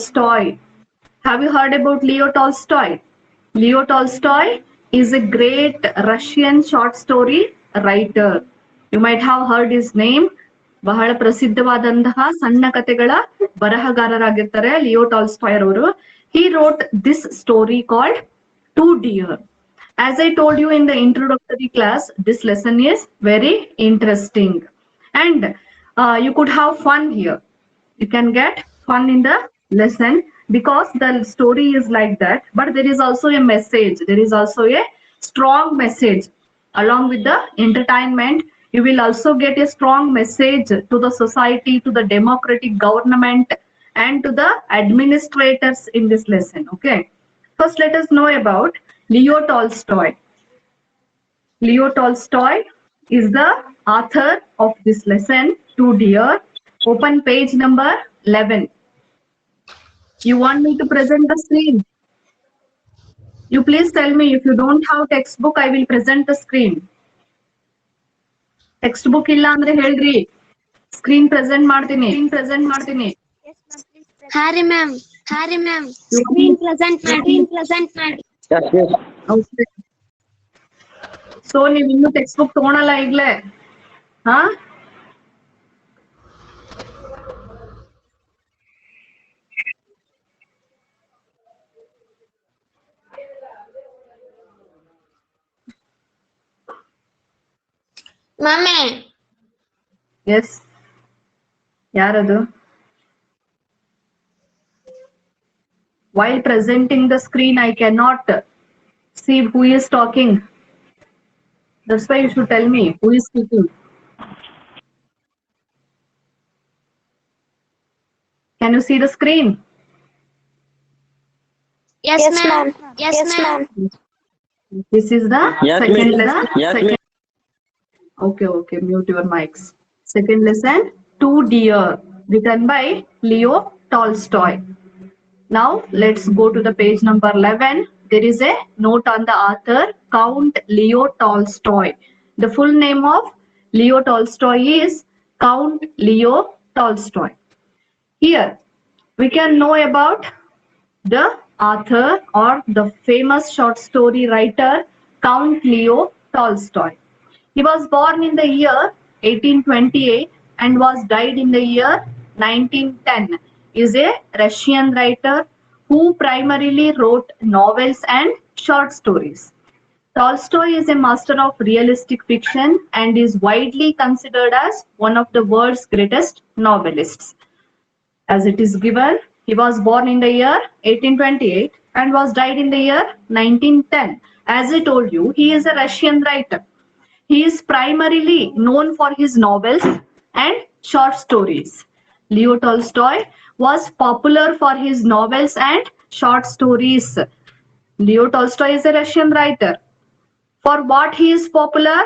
Tolstoy. Have you heard about Leo Tolstoy? Leo Tolstoy is a great Russian short story writer. You might have heard his name. ಬಹಳ ಪ್ರಸಿದ್ಧವಾದಂತಹ ಸಣ್ಣ ಕಥೆಗಳ ಬರಹಗಾರರಾಗಿರ್ತಾರೆ Leo Tolstoy ಅವರು. He wrote this story called Two Deer. As I told you in the introductory class, this lesson is very interesting. And you could have fun here. You can get fun in the lesson because the story is like that, but there is also a message. There is also a strong message. Along with the entertainment, you will also get a strong message to the society, to the democratic government, and to the administrators in this lesson. Okay, first let us know about Leo Tolstoy. Leo Tolstoy is the author of this lesson, Two Deer. Open page number 11. You want me to present the screen? You please tell me. If you don't have textbook, I will present the screen. Textbook illa andre ಹೇಳ್ರಿ, screen present ಮಾಡ್ತೀನಿ. ಹಾರಿ ma'am screen present ಮಾಡಿ. Okay. So ನೀವು ಇನ್ನೂ textbook ತಗೊಳಲ್ಲ ಈಗಲೇ? ಹಾ? Mummy Yes. ಯಾರದು? While presenting the screen, I cannot see who is talking. That's why you should tell me who is speaking. Can you see the screen? yes ma'am. This is the Yes, second ma'am. lesson. Yes, Second. Okay, mute your mics. Second lesson, Two Deer, written by Leo Tolstoy. Now let's go to the page number 11. There is a note on the author, Count Leo Tolstoy. The full name of Leo Tolstoy is Count Leo Tolstoy. Here we can know about the author or the famous short story writer Count Leo Tolstoy. He was born in the year 1828 and was died in the year 1910. He is a Russian writer who primarily wrote novels and short stories. Tolstoy is a master of realistic fiction and is widely considered as one of the world's greatest novelists. As it is given, he was born in the year 1828 and was died in the year 1910. As I told you, he is a Russian writer. He is primarily known for his novels and short stories. Leo Tolstoy was popular for his novels and short stories. Leo Tolstoy is a Russian writer. For what he is popular?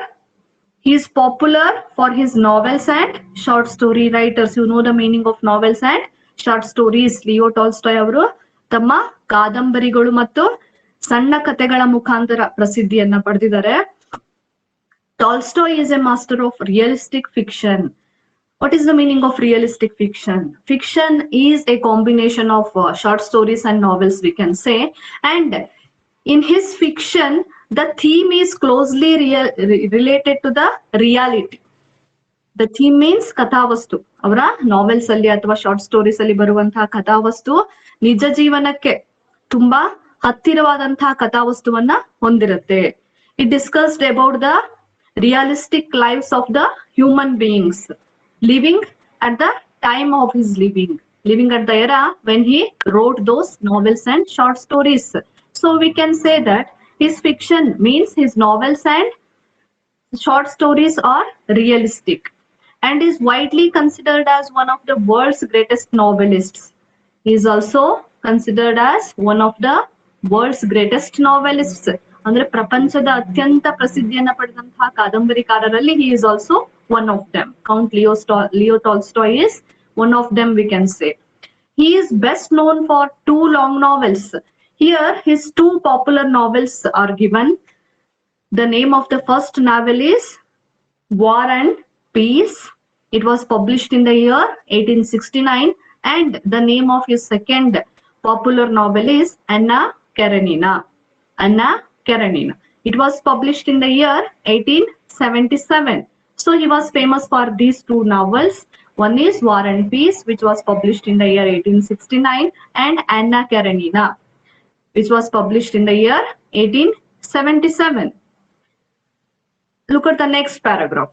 He is popular for his novels and short story writers. You know the meaning of novels and short stories. Leo Tolstoy ಅವರು ತಮ್ಮ ಕಾದಂಬರಿಗಳು ಮತ್ತು ಸಣ್ಣ ಕಥೆಗಳ ಮುಖಾಂತರ ಪ್ರಸಿದ್ಧಿಯನ್ನ ಪಡೆದಿದ್ದಾರೆ. Tolstoy is a master of realistic fiction. What is the meaning of realistic fiction? Fiction is a combination of short stories and novels, we can say. And in his fiction, the theme is closely related to the reality. The theme means ಕಥಾವಸ್ತು. ಅವರ novels ಅಲ್ಲಿ ಅಥವಾ short stories ಅಲ್ಲಿ ಬರುವಂತಹ ಕಥಾವಸ್ತು ನಿಜ ಜೀವನಕ್ಕೆ ತುಂಬಾ ಹತ್ತಿರವಾದಂತಹ ಕಥಾವಸ್ತುವನ್ನ ಹೊಂದಿರುತ್ತೆ. It discussed about the realistic lives of the human beings living at the time of his living at the era when he wrote those novels and short stories. So we can say that his fiction means his novels and short stories are realistic and is widely considered as one of the world's greatest novelists. He is also considered as one of the world's greatest novelists. ಅಂದ್ರೆ ಪ್ರಪಂಚದ ಅತ್ಯಂತ ಪ್ರಸಿದ್ಧಿಯನ್ನ ಪಡೆದಂತಹ ಕಾದಂಬರಿಕಾರರಲ್ಲಿ he is also one of them. Count Leo Tolstoy is one of them, we can say. He is best known for two long novels. Here his two popular novels are given. The name of the first novel is War and Peace. It was published in the year 1869 And the name of his second popular novel is Anna Karenina. Anna Karenina. It was published in the year 1877. So he was famous for these two novels. One is War and Peace, which was published in the year 1869, and Anna Karenina, which was published in the year 1877. Look at the next paragraph.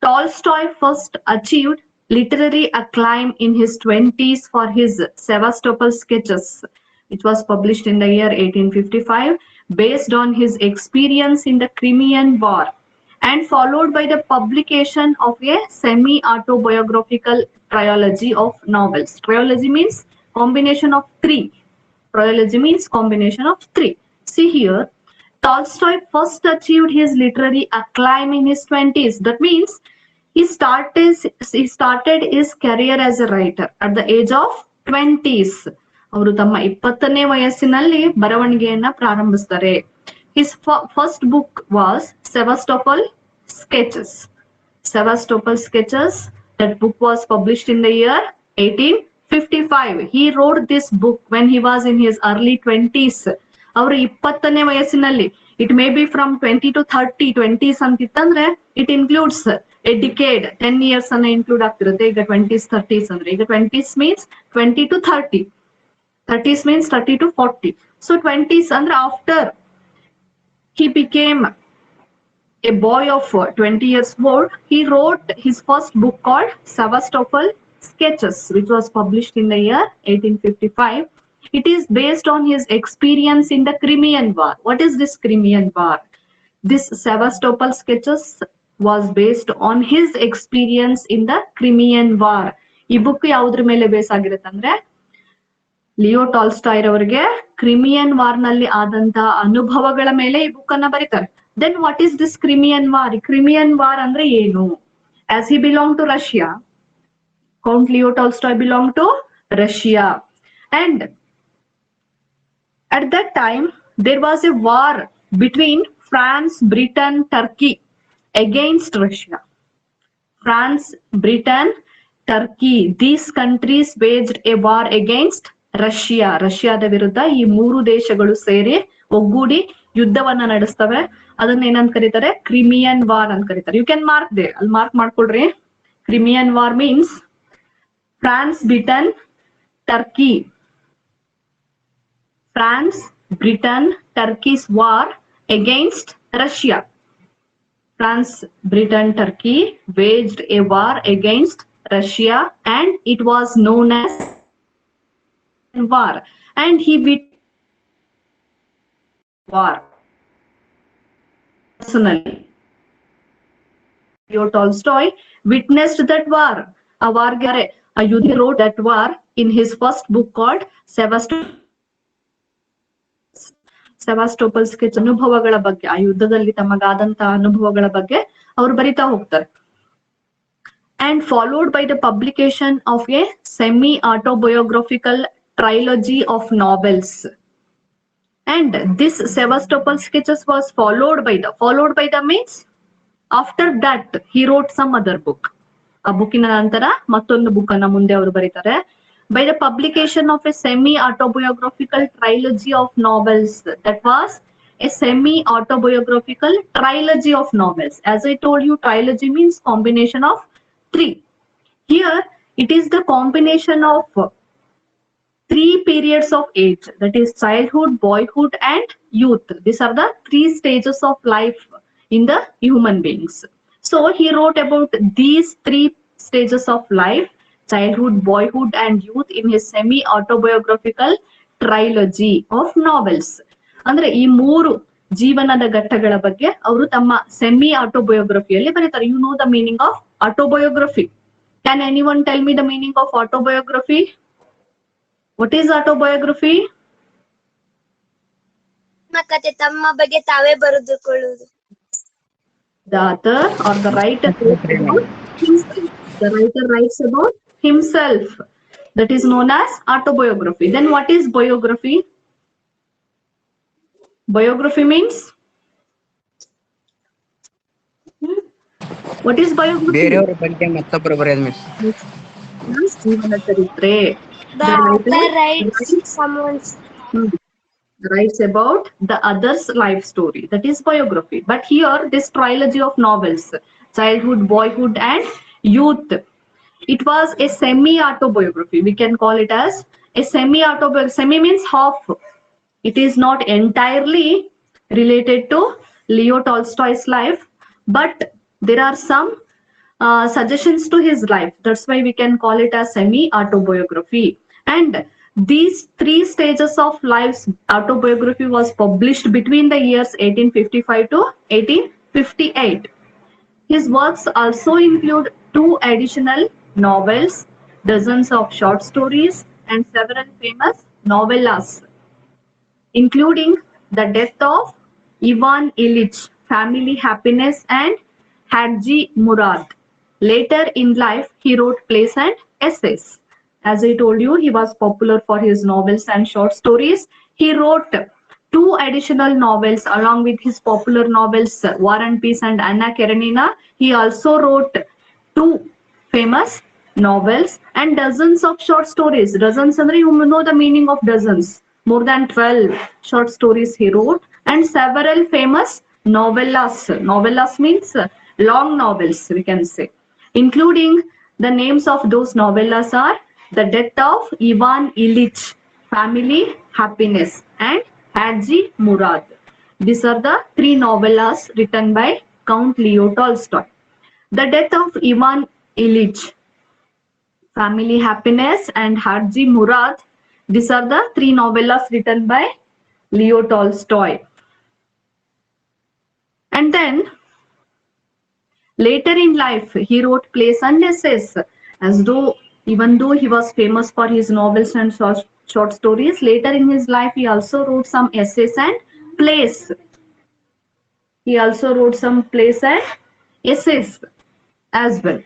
Tolstoy first achieved literary acclaim in his 20s for his Sevastopol sketches, which was published in the year 1855, based on his experience in the Crimean War, and followed by the publication of a semi-autobiographical trilogy of novels. Trilogy means combination of three. Trilogy means combination of three. See here, Tolstoy first achieved his literary acclaim in his 20s. That means he started his career as a writer at the age of 20s. ಅವರು ತಮ್ಮ 20ನೇ ವಯಸ್ಸಿನಲ್ಲಿ ಬರವಣಿಗೆಯನ್ನ ಪ್ರಾರಂಭಿಸ್ತಾರೆ. His first book was Sevastopol Sketches. Sevastopol Sketches. That book was published in the year 1855. He wrote this book when he was in his early 20s. ಅವರು 20ನೇ ವಯಸ್ಸಿನಲ್ಲಿ. It may be from 20 to 30. 20s ಅಂತಿತ್ತಂದ್ರೆ it includes a decade. 10 years ಅನ್ನ include ಆಗ್ತಿರುತ್ತೆ. ಈಗ 20s 30s ಅಂದ್ರೆ ಈಗ 20s means 20 to 30. 30s means 30 to 40. So 20s ಅಂದ್ರೆ after he became a boy of 20 years old, he wrote his first book called Sevastopol Sketches, which was published in the year 1855. It is based on his experience in the Crimean War. What is this Crimean War? This Sevastopol Sketches was based on his experience in the Crimean War. ಈ book ಯಾವುದ್ರ ಮೇಲೆ base ಆಗಿರುತ್ತೆ ಅಂದ್ರೆ Leo Tolstoy ಅವರಿಗೆ Crimean war ನಲ್ಲಿ ಆದಂತಹ ಅನುಭವಗಳ ಮೇಲೆ ಈ ಬುಕ್ ಅನ್ನ ಬರೀತಾರೆ. Then what is this Crimean war? Crimean war ಅಂದ್ರೆ ಏನು? As he belong to Russia, Count Leo Tolstoy belong to Russia, and at that time there was a war between France, Britain, Turkey against Russia. France, Britain, Turkey, these countries waged a war against Russia. ರಷ್ಯಾದ ವಿರುದ್ಧ ಈ ಮೂರು ದೇಶಗಳು ಸೇರಿ ಒಗ್ಗೂಡಿ ಯುದ್ಧವನ್ನ ನಡೆಸ್ತವೆ. ಅದನ್ನ ಏನಂತ ಕರೀತಾರೆ? ಕ್ರಿಮಿಯನ್ ವಾರ್ ಅಂತ ಕರೀತಾರೆ. ಯು ಕ್ಯಾನ್ ಮಾರ್ಕ್ ದೇ, ಅಲ್ಲಿ ಮಾರ್ಕ್ ಮಾಡ್ಕೊಳ್ರಿ. Crimean war means France, Britain, Turkey. France, Britain, Turkey's war against Russia. France, Britain, Turkey waged a war against Russia, and it was known as war. And he beat war personally. Leo Tolstoy witnessed that war. A war, he wrote that war in his first book called Sevastopol sketch. ಅನುಭವಗಳ ಬಗ್ಗೆ, ಆ ಯುದ್ಧದಲ್ಲಿ ತಮಗಾದಂತಹ ಅನುಭವಗಳ ಬಗ್ಗೆ ಅವರು ಬರಿತಾ ಹೋಗ್ತಾರೆ. And followed by the publication of a semi autobiographical trilogy of novels. And this Sevastopol sketches was followed by the means after that he wrote some other book. ಆ ಬುಕ್ಕಿನ ನಂತರ ಮತ್ತೊಂದು ಬುಕ್ ಅನ್ನ ಮುಂದೆ ಅವರು ಬರೀತಾರೆ. By the publication of a semi-autobiographical trilogy of novels. That was a semi-autobiographical trilogy of novels. As I told you, trilogy means combination of three. Here, it is the combination of three periods of age. That is childhood, boyhood, and youth. These are the three stages of life in the human beings. So, he wrote about these three stages of life, childhood, boyhood, and youth, in his semi-autobiographical trilogy of novels. ಅಂದ್ರೆ ಈ ಮೂರು ಜೀವನದ ಘಟ್ಟಗಳ ಬಗ್ಗೆ ಅವರು ತಮ್ಮ semi ಆಟೋಬಯೋಗ್ರಫಿಯಲ್ಲಿ ಬರೀತಾರೆ. You know the meaning of autobiography. Can anyone tell me the meaning of autobiography? What is autobiography? ಕಥೆ, ತಮ್ಮ ಬಗ್ಗೆ ತಾವೇ ಬರೆದುಕೊಳ್ಳುವುದು. The author or the writer writes about himself. That is known as autobiography. Then what is biography? Biography means what is biography? ಬೇರೆಯವರ ಬಗ್ಗೆ ಮತ್ತೊಬ್ಬರು ಬರೆಯೋದು miss. ಜೀವನ ಚರಿತ್ರೆ. The The writer author writes writes, someone's. hmm, writes about the other's life story. That is biography. But here, this trilogy of novels, childhood, boyhood, and youth, it was a semi-autobiography. We can call it as a semi-autobiography. Semi means half. It is not entirely related to Leo Tolstoy's life, but there are some suggestions to his life. That's why we can call it as semi-autobiography. And these three stages of life's autobiography was published between the years 1855 to 1858. His works also include two additional novels, dozens of short stories, and several famous novellas, including The Death of Ivan Ilyich, Family Happiness, and Hadji Murad. Later in life, he wrote plays and essays. As I told you, he was popular for his novels and short stories. He wrote two additional novels along with his popular novels War and Peace and Anna Karenina. He also wrote two famous novels and dozens of short stories. Dozens, andre you know the meaning of dozens. More than 12 short stories he wrote and several famous novellas. Novellas means long novels, we can say. Including the names of those novellas are The Death of Ivan Ilyich, Family Happiness, and Hadji Murad. These are the three novellas written by Count Leo Tolstoy. The Death of Ivan Ilyich, Family Happiness, and Hadji Murad. These are the three novellas written by Leo Tolstoy. And then later in life, he wrote plays and essays. Even though he was famous for his novels and short stories, later in his life, he also wrote some essays and plays. He also wrote some plays and essays as well.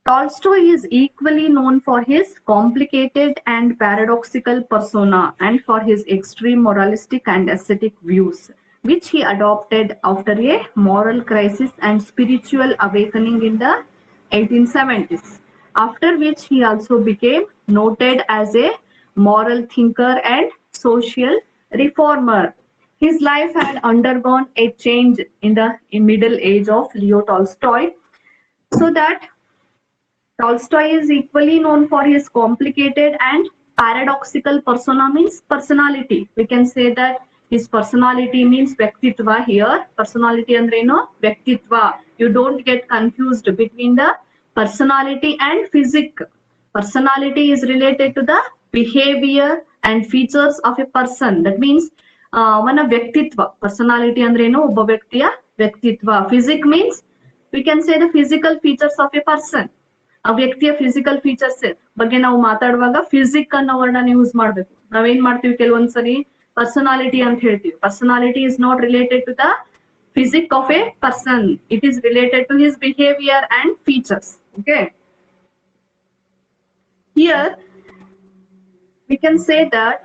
Tolstoy is equally known for his complicated and paradoxical persona and for his extreme moralistic and ascetic views, which he adopted after a moral crisis and spiritual awakening in the 1870s, after which he also became noted as a moral thinker and social reformer. His life had undergone a change in the middle age of Leo Tolstoy, so that Tolstoy is equally known for his complicated and paradoxical persona means personality. We can say that his personality means Vyaktitva here. Personality andreno Vyaktitva. You don't get confused between the personality and physique. Personality is related to the behavior and features of a person. That means one Vyaktitva. Personality andreno Obba Vyaktiya Vyaktitva. Physique means we can say the physical features of a person. ಆ ವ್ಯಕ್ತಿಯ physical features ಬಗ್ಗೆ ನಾವು ಮಾತಾಡುವಾಗ physique ಅನ್ನೋ ವರ್ಡನ use ಮಾಡ್ಬೇಕು. ನಾವೇನ್ ಮಾಡ್ತೀವಿ ಕೆಲವೊಂದ್ಸರಿ personality ಅಂತ ಹೇಳ್ತೀವಿ. Personality is not related to the physique of a person. It is related to his behaviour and features. Okay, here we can say that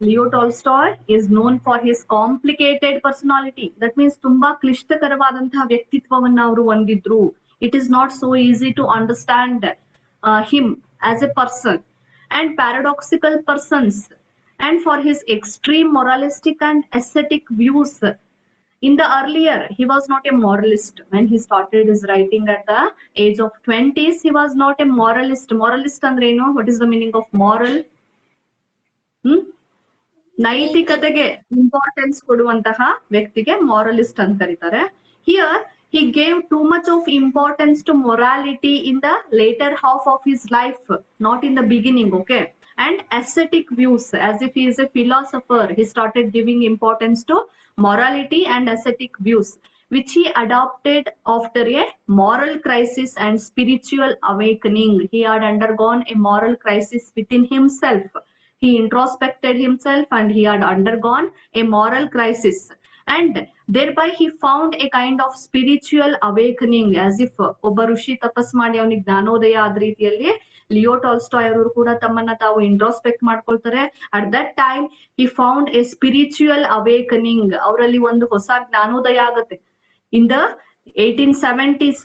Leo Tolstoy is known for his complicated personality. That means ತುಂಬಾ ಕ್ಲಿಷ್ಟಕರವಾದಂತಹ ವ್ಯಕ್ತಿತ್ವವನ್ನ ಅವರು ಹೊಂದಿದ್ರು. It is not so easy to understand him as a person, and paradoxical persons, and for his extreme moralistic and ascetic views. In the earlier, he was not a moralist. When he started his writing at the age of 20s, he was not a moralist. Moralist andre ಏನು? What is the meaning of moral? ನೈತಿಕತೆಗೆ importance ಕೊಡುವಂತಹ ವ್ಯಕ್ತಿಗೆ ಮಾರಲಿಸ್ಟ್ ಅಂತ ಕರೀತಾರೆ. Here he gave too much of importance to morality in the later half of his life, not in the beginning, okay? And ascetic views, as if he is a philosopher, he started giving importance to morality and ascetic views, which he adopted after a moral crisis and spiritual awakening. He had undergone a moral crisis within himself. He introspected himself and he had undergone a moral crisis. And thereby he found a kind of spiritual awakening, as if ಒಬ್ಬ ಋಷಿ ತಪಸ್ ಮಾಡಿ ಅವನಿಗೆ ಜ್ಞಾನೋದಯ ಆದ ರೀತಿಯಲ್ಲಿ Leo Tolstoy ಅವರು ಕೂಡ ತಮ್ಮನ್ನ ತಾವು ಇಂಟ್ರೋಸ್ಪೆಕ್ಟ್ ಮಾಡ್ಕೊಳ್ತಾರೆ. At that time he found A spiritual awakening. ಅವರಲ್ಲಿ ಒಂದು ಹೊಸ ಜ್ಞಾನೋದಯ ಆಗುತ್ತೆ. ಇನ್ ದ 1870s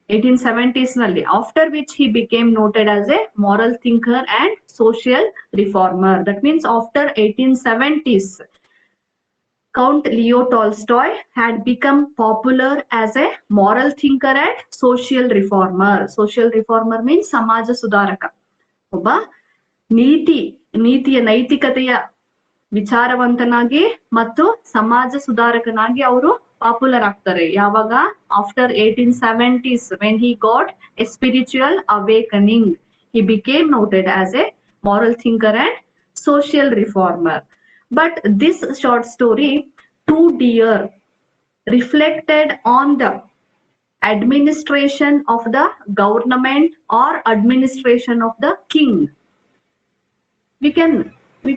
1870s ನಲ್ಲಿ, after which he became noted as a moral thinker and social reformer. That means after 1870s, Count Leo Tolstoy had become popular as a moral thinker and social reformer. Social reformer means ಸಮಾಜ ಸುಧಾರಕ. ಒಬ್ಬ ನೀತಿಯ ನೈತಿಕತೆಯ ವಿಚಾರವಂತನಾಗಿ ಮತ್ತು ಸಮಾಜ ಸುಧಾರಕನಾಗಿ ಅವರು popular ಆಗ್ತಾರೆ. ಯಾವಾಗ? After 1870s, when he got a spiritual awakening, he became noted as a moral thinker and social reformer. But this short story, Two Deer, reflected on the administration of the government or administration of the king. We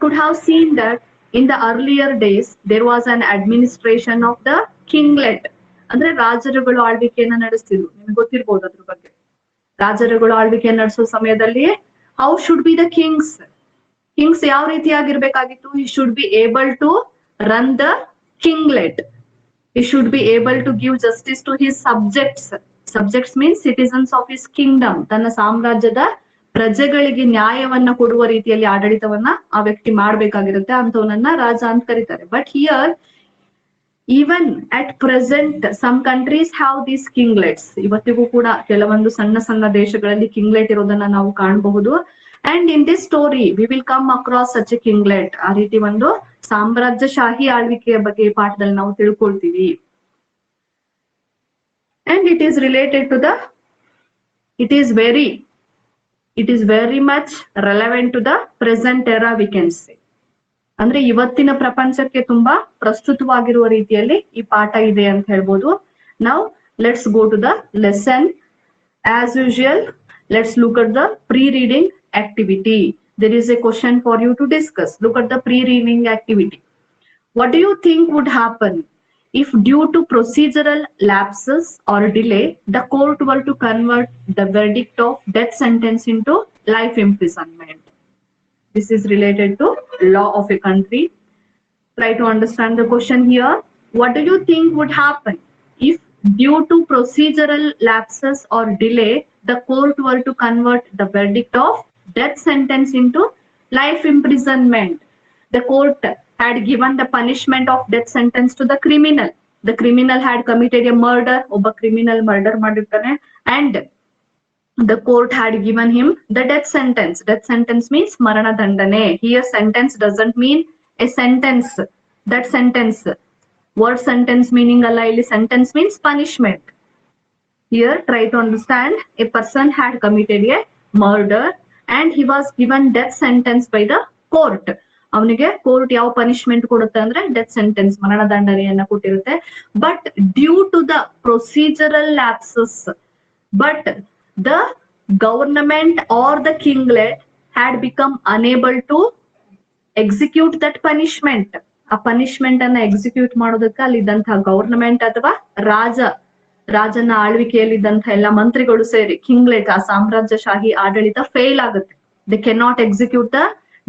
could have seen that in the earlier days there was an administration of the kinglet. ಅಂದ್ರೆ ರಾಜರುಗಳು ಆಳ್ವಿಕೆಯನ್ನ ನಡೆಸ್ತಿದ್ರು. ನಿಮ್ಗೆ ಗೊತ್ತಿರ್ಬೋದು ಅದ್ರ ಬಗ್ಗೆ. ರಾಜರುಗಳು ಆಳ್ವಿಕೆ ನಡೆಸೋ ಸಮಯದಲ್ಲಿ how should be the Kings ಯಾವ ರೀತಿಯಾಗಿರ್ಬೇಕಾಗಿತ್ತು? he should be able to run the kinglet. he should be able to give justice to his subjects means citizens of his kingdom. ತನ್ನ ಸಾಮ್ರಾಜ್ಯದ ಪ್ರಜೆಗಳಿಗೆ ನ್ಯಾಯವನ್ನ ಕೊಡುವ ರೀತಿಯಲ್ಲಿ ಆಡಳಿತವನ್ನ ಆ ವ್ಯಕ್ತಿ ಮಾಡ್ಬೇಕಾಗಿರುತ್ತೆ. ಅಂತವನನ್ನ ರಾಜ ಅಂತ ಕರೀತಾರೆ. But here even at present some countries have these kinglets. ಇವತ್ತಿಗೂ ಕೂಡ ಕೆಲವೊಂದು ಸಣ್ಣ ಸಣ್ಣ ದೇಶಗಳಲ್ಲಿ ಕಿಂಗ್ಲೆಟ್ ಇರೋದನ್ನ ನಾವು ಕಾಣಬಹುದು. And in this story we will come across such a kinglet. ಆ ರೀತಿ ಒಂದು ಸಾಮ್ರಾಜ್ಯಶಾಹಿ ಆಳ್ವಿಕೆಯ ಬಗ್ಗೆ ಈ ಪಾಠದಲ್ಲಿ ನಾವು ತಿಳ್ಕೊಳ್ತೀವಿ. And it is related to the it is very much relevant to the present era, we can say. ಅಂದ್ರೆ ಇವತ್ತಿನ ಪ್ರಪಂಚಕ್ಕೆ ತುಂಬಾ ಪ್ರಸ್ತುತವಾಗಿರುವ ರೀತಿಯಲ್ಲಿ ಈ ಪಾಠ ಇದೆ ಅಂತ ಹೇಳ್ಬೋದು. Now let's go to the lesson. As usual, let's look at the pre-reading activity. There is a question for you to discuss. Look at the pre-reading activity. What do you think would happen if due to procedural lapses or delay, the court were to convert the verdict of death sentence into life imprisonment? This is related to law of a country. Try to understand the question here. What do you think would happen if due to procedural lapses or delay, the court were to convert the verdict of death sentence into life imprisonment? The court had given the punishment of death sentence to the criminal. The criminal had committed a murder. Obba criminal murder ಮಾಡಿರ್ತಾನೆ. And the court had given him the death sentence. Death sentence means marana dandane. Here sentence doesn't mean a sentence. That sentence, word sentence meaning alla illi sentence means punishment. Here try to understand, a person had committed a murder and he was given death sentence by the court. ಅವನಿಗೆ court ಯಾವ punishment ಕೊಡುತ್ತೆ ಅಂದ್ರೆ death sentence, ಮರಣದಂಡನೆಯನ್ನ ಕೊಟ್ಟಿರುತ್ತೆ. But due to the procedural lapses, but the government or the kinglet had become unable to execute that punishment. ಆ punishment ಅನ್ನ execute ಮಾಡೋದಕ್ಕೆ ಅಲ್ಲಿದ್ದಂತಹ ಗವರ್ನಮೆಂಟ್ ಅಥವಾ ರಾಜನ ಆಳ್ವಿಕೆಯಲ್ಲಿದ್ದಂತಹ ಎಲ್ಲ ಮಂತ್ರಿಗಳು ಸೇರಿ ಕಿಂಗ್ಲೆಟ್, ಆ ಸಾಮ್ರಾಜ್ಯಶಾಹಿ ಆಡಳಿತ ಫೇಲ್ ಆಗುತ್ತೆ. They can not execute the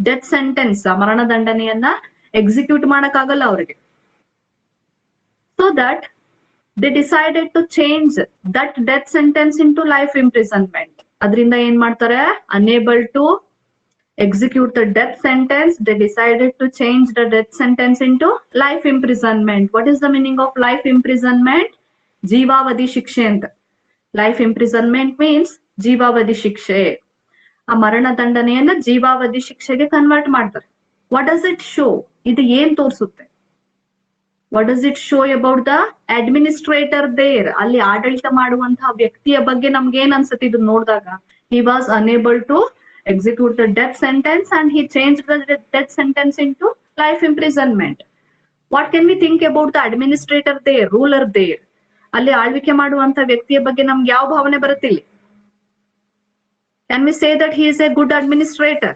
death sentence, ಮರಣದಂಡನೆಯನ್ನ ಎಕ್ಸಿಕ್ಯೂಟ್ ಮಾಡಕ್ಕಾಗಲ್ಲ ಅವರಿಗೆ. So that they decided to change that death sentence into life imprisonment. ಅದರಿಂದ ಏನ್ ಮಾಡ್ತಾರೆ? Unable to execute the death sentence, they decided to change the death sentence into life imprisonment. What is the meaning of life imprisonment? ಜೀವಾವಧಿ ಶಿಕ್ಷೆ ಅಂತ. Life imprisonment means ಜೀವಾವಧಿ ಶಿಕ್ಷೆ. ಆ ಮರಣದಂಡನೆಯನ್ನ ಜೀವಾವಧಿ ಶಿಕ್ಷೆಗೆ ಕನ್ವರ್ಟ್ ಮಾಡ್ತಾರೆ. What does it show? ಇದು ಏನ್ ತೋರಿಸುತ್ತೆ? What does it show about the administrator there? ಅಲ್ಲಿ ಆಡಳಿತ ಮಾಡುವಂತಹ ವ್ಯಕ್ತಿಯ ಬಗ್ಗೆ ನಮ್ಗೆ ಏನ್ ಅನ್ಸುತ್ತೆ ಇದು ನೋಡಿದಾಗ? He was unable to execute the death sentence and he changed the death sentence into life imprisonment. What can we think about the administrator there, ruler there? ಅಲ್ಲಿ ಆಳ್ವಿಕೆ ಮಾಡುವಂತ ವ್ಯಕ್ತಿಯ ಬಗ್ಗೆ ನಮ್ಗೆ ಯಾವ ಭಾವನೆ ಬರುತ್ತಿಲ್ಲ? Can we say that he is a good administrator?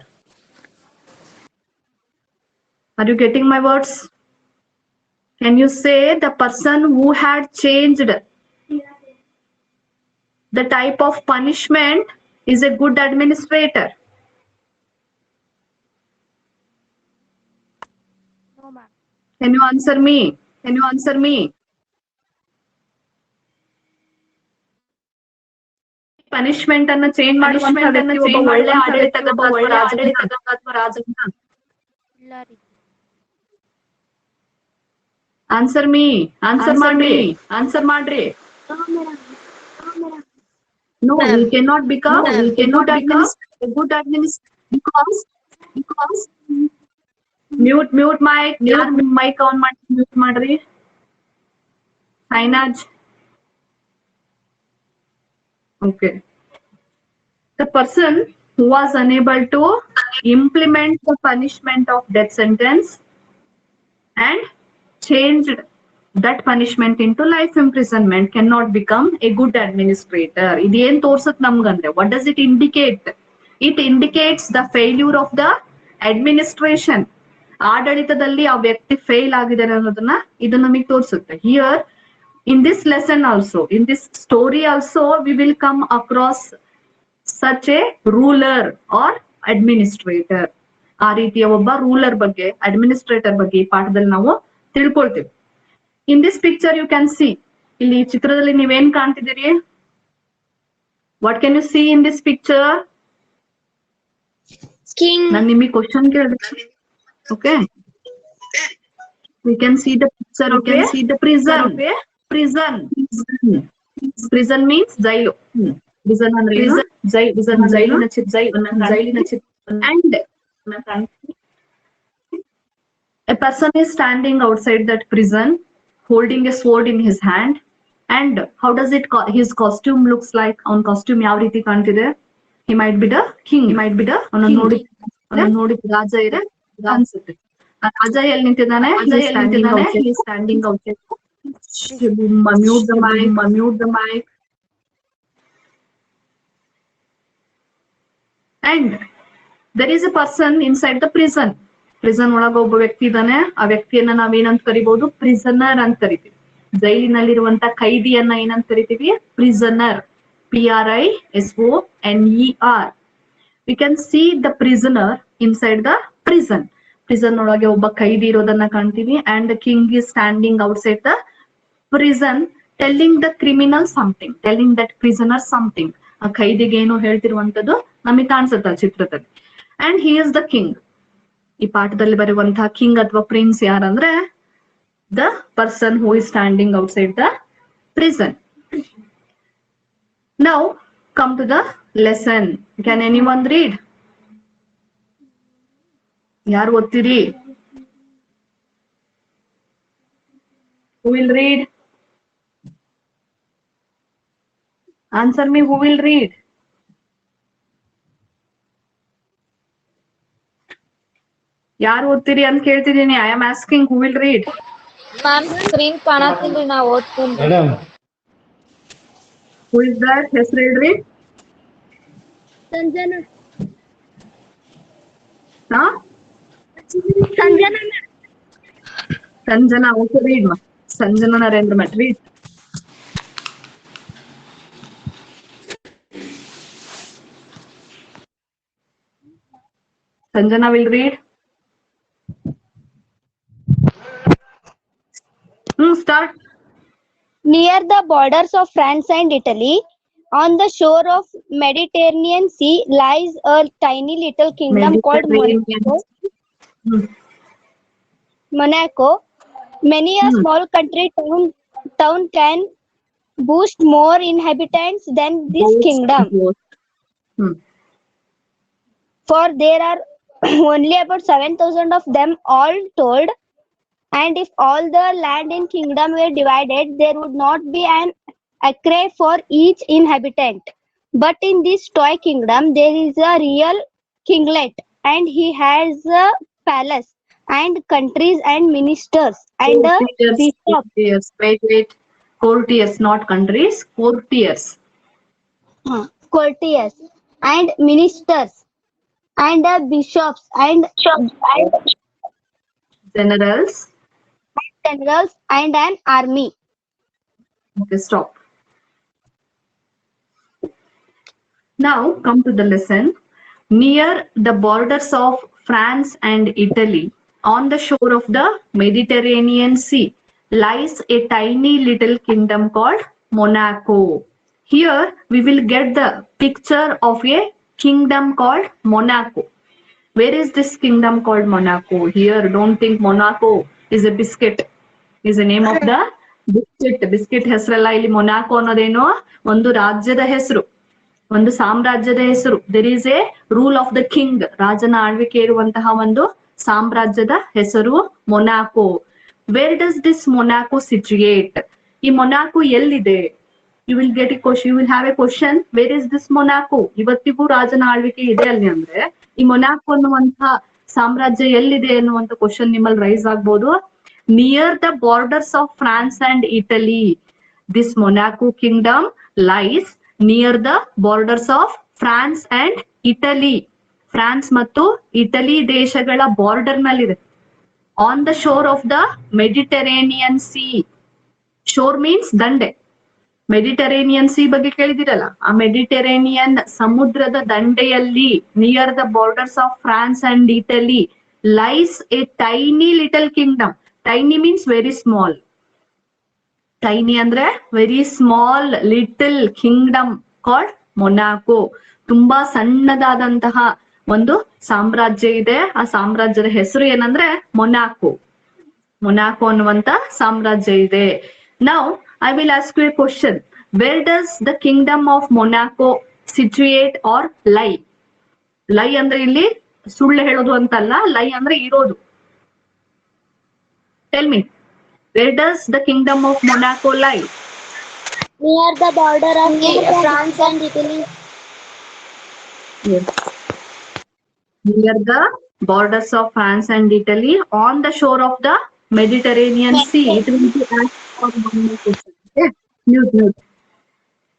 Are you getting my words? Can you say the person who had changed the type of punishment is a good administrator? No, ma'am. Can you answer me? Can you answer me? Punishment ಅನ್ನ change ಮಾಡುವಂತ ವ್ಯಕ್ತಿ ಒಬ್ಬ ಒಳ್ಳೆ ಆಡಳಿತಗಾರ ಅಥವಾ ರಾಜನ. Answer ಮಾಡ್ರಿ. No, he cannot become a good administrator because mute mic, mic on mute ಮಾಡ್ರಿ. Sainaj. Okay. The person who was unable to implement the punishment of death sentence and changed that punishment into life imprisonment cannot become a good administrator. Iದೇನ್ ತೋರ್ಸತ್ ನಮ್ಗಂದ್ರೆ, what does it indicate? It indicates the failure of the administration. ಆಡಳಿತದಲ್ಲಿ ಆ ವ್ಯಕ್ತಿ fail ಆಗಿದ್ದಾರೆ ಅನ್ನೋದನ್ನ ಇದು ನಮಗೆ ತೋರಿಸುತ್ತೆ. Here in this lesson also, in this story also, we will come across such a ruler or administrator. ಆ ರೀತಿಯ ಒಬ್ಬ ರೂಲರ್ ಬಗ್ಗೆ, ಅಡ್ಮಿನಿಸ್ಟ್ರೇಟರ್ ಬಗ್ಗೆ ಈ ಪಾಠದಲ್ಲಿ ನಾವು ತಿಳ್ಕೊಳ್ತೀವಿ. In this picture you can see, ಇಲ್ಲಿ ಚಿತ್ರದಲ್ಲಿ ನೀವೇನ್ ಕಾಣ್ತಿದ್ದೀರಿ? What can you see in this picture? King. ನಾನು ನಿಮಗೆ ಕ್ವಶನ್ ಕೇಳಿದೆ. Okay. We can see the picture. We can see the prison. Prison means jail. Prison ಅಂದ್ರೆ ಜೈಲಿನ ಚಿತ್ರ. And a person is standing outside that prison holding a sword in his hand. And how does his costume looks like? On costume ಯಾವ ರೀತಿ ಕಾಣ್ತಿದೆ? He might be the king. He might be the ನೋಡಿ ರಾಜ ಇದೆ ಅನ್ಸುತ್ತೆ. ರಾಜ ಎಲ್ಲಿ ನಿಂತಿದ್ದಾನೆ? He is standing outside. Mute the mic. And there is a person inside the prison. Prison ಒಳಗ ಒಬ್ಬ ವ್ಯಕ್ತಿ ಇದ್ದಾನೆ. ಆ ವ್ಯಕ್ತಿಯನ್ನ ನಾವೇನಂತ ಕರಿಬಹುದು? ಪ್ರಿಸನರ್ ಅಂತ ಕರಿತೀವಿ. ಜೈಲಿನಲ್ಲಿರುವಂತ ಖೈದಿಯನ್ನ ಏನಂತ ಕರಿತೀವಿ? Prisoner. PRISONER. We can see the prisoner inside the prison. Prison ಒಳಗೆ ಒಬ್ಬ ಖೈದಿ ಇರೋದನ್ನ ಕಾಣ್ತೀವಿ. And the king is standing outside the prison telling the criminal something, telling that prisoner something. ಆ ಖೈದಿಗೆ ಏನೋ ಹೇಳ್ತಿರುವಂತದ್ದು ನಮಗೆ ಕಾಣಿಸುತ್ತೆ ಆ ಚಿತ್ರದಲ್ಲಿ. And he is the king. ಈ ಪಾಠದಲ್ಲಿ ಬರುವಂತಹ ಕಿಂಗ್ ಅಥವಾ ಪ್ರಿನ್ಸ್ ಯಾರಂದ್ರೆ the person who is standing outside the prison. Now come to the lesson. Can anyone read? ಯಾರು ಓದ್ತೀರಿ? Who will read? Answer me, who will read? ಯಾರು ಓದ್ತೀರಿ ಅಂತ ಕೇಳ್ತಿದ್ದೀನಿ. I am asking who will read. Ma'am screen ಕಾಣತ್ತಿಲ್ಲ, ನಾ ಓದ್ತೀನಿ. Madam, Who is that? ಹೆಸರು ಹೇಳ್ರಿ. ಸಂಜನಾ. ಹಾ? Sanjana. Okay, read ma. Sanjana Narendra Mat, read. Sanjana will read. Start. Near the borders of France and Italy, on the shore of Mediterranean Sea, lies a tiny little kingdom called Monaco. Many a small country town can boast more inhabitants than this kingdom. For there are only about 7,000 of them all told. And if all the land in kingdom were divided, there would not be an acre for each inhabitant. But in this toy kingdom, there is a real kinglet, and he has a palace, and countries, and ministers, and a bishop. Wait. Courtiers, not countries. Courtiers. Courtiers, and ministers, and bishops, and Generals. and an army. Okay, stop. Now come to the lesson. Near the borders of France and Italy, on the shore of the Mediterranean Sea, lies a tiny little kingdom called Monaco. Here we will get the picture of a kingdom called Monaco. Where is this kingdom called Monaco? Here, don't think Monaco is a biscuit. Is the name of the biscuit. Biscuit ಹೆಸರಲ್ಲ ಇಲ್ಲಿ Monaco ಅನ್ನೋದೇನೋ ಒಂದು ರಾಜ್ಯದ ಹೆಸರು, ಒಂದು ಸಾಮ್ರಾಜ್ಯದ ಹೆಸರು. There is a rule of the king. ರಾಜನ ಆಳ್ವಿಕೆ ಇರುವಂತಹ ಒಂದು ಸಾಮ್ರಾಜ್ಯದ ಹೆಸರು Monaco. Where does this Monaco situate? ಈ ಮೊನಾಕೋ ಎಲ್ಲಿದೆ? You will get a question, you will have a question, where is this Monaco? ಇವತ್ತಿಗೂ ರಾಜನ ಆಳ್ವಿಕೆ ಇದೆ ಅಲ್ಲಿ ಅಂದ್ರೆ ಈ ಮೊನಾಕೋ ಅನ್ನುವಂತಹ ಸಾಮ್ರಾಜ್ಯ ಎಲ್ಲಿದೆ ಅನ್ನುವಂತ ಕ್ವಶನ್ ನಿಮ್ಮಲ್ಲಿ ರೈಸ್ ಆಗ್ಬೋದು. Near the borders of France and Italy. This Monaco kingdom lies near the borders of France and Italy. France ಮತ್ತು ಇಟಲಿ ದೇಶಗಳ ಬಾರ್ಡರ್ ನಲ್ಲಿದೆ. On the shore of the Mediterranean sea. Shore means ದಂಡೆ. Mediterranean sea ಬಗ್ಗೆ ಕೇಳಿದಿರಲ್ಲ, ಆ Mediterranean ಸಮುದ್ರದ ದಂಡೆಯಲ್ಲಿ near the borders of France and Italy lies a tiny little kingdom. Tiny means very small. Tiny ಅಂದ್ರೆ very small, little kingdom called Monaco. ತುಂಬಾ ಸಣ್ಣದಾದಂತಹ ಒಂದು ಸಾಮ್ರಾಜ್ಯ ಇದೆ. ಆ ಸಾಮ್ರಾಜ್ಯದ ಹೆಸರು ಏನಂದ್ರೆ ಮೊನಾಕೋ. ಮೊನಾಕೋ ಅನ್ನುವಂತ ಸಾಮ್ರಾಜ್ಯ ಇದೆ. Now I will ask you a question. Where does the kingdom of Monaco situate or lie? Lie ಅಂದ್ರೆ ಇಲ್ಲಿ ಸುಳ್ಳು ಹೇಳೋದು ಅಂತಲ್ಲ, ಲೈ ಅಂದ್ರೆ ಇರೋದು. Tell me, where does the kingdom of Monaco lie? Near the border of France and Italy. Yes. Near the borders of France and Italy, on the shore of the Mediterranean Sea. It will be asked for one more question. Okay? Mute.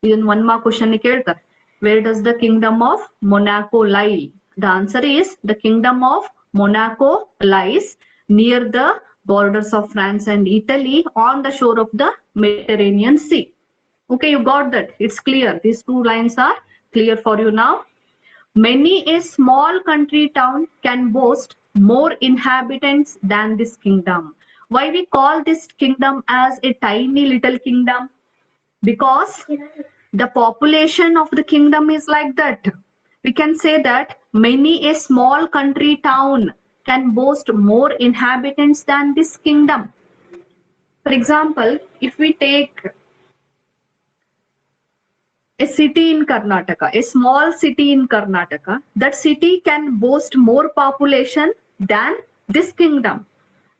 Even one more question ಕೇಳ್ತಾರೆ. Where does the kingdom of Monaco lie? The answer is the kingdom of Monaco lies near the borders of France and Italy on the shore of the Mediterranean Sea. Okay, you got that. It's clear. These two lines are clear for you now. Many a small country town can boast more inhabitants than this kingdom. Why we call this kingdom as a tiny little kingdom? Because the population of the kingdom is like that. We can say that many a small country town can boast more inhabitants than this kingdom. For example, if we take a city in Karnataka, a small city in Karnataka, that city can boast more population than this kingdom.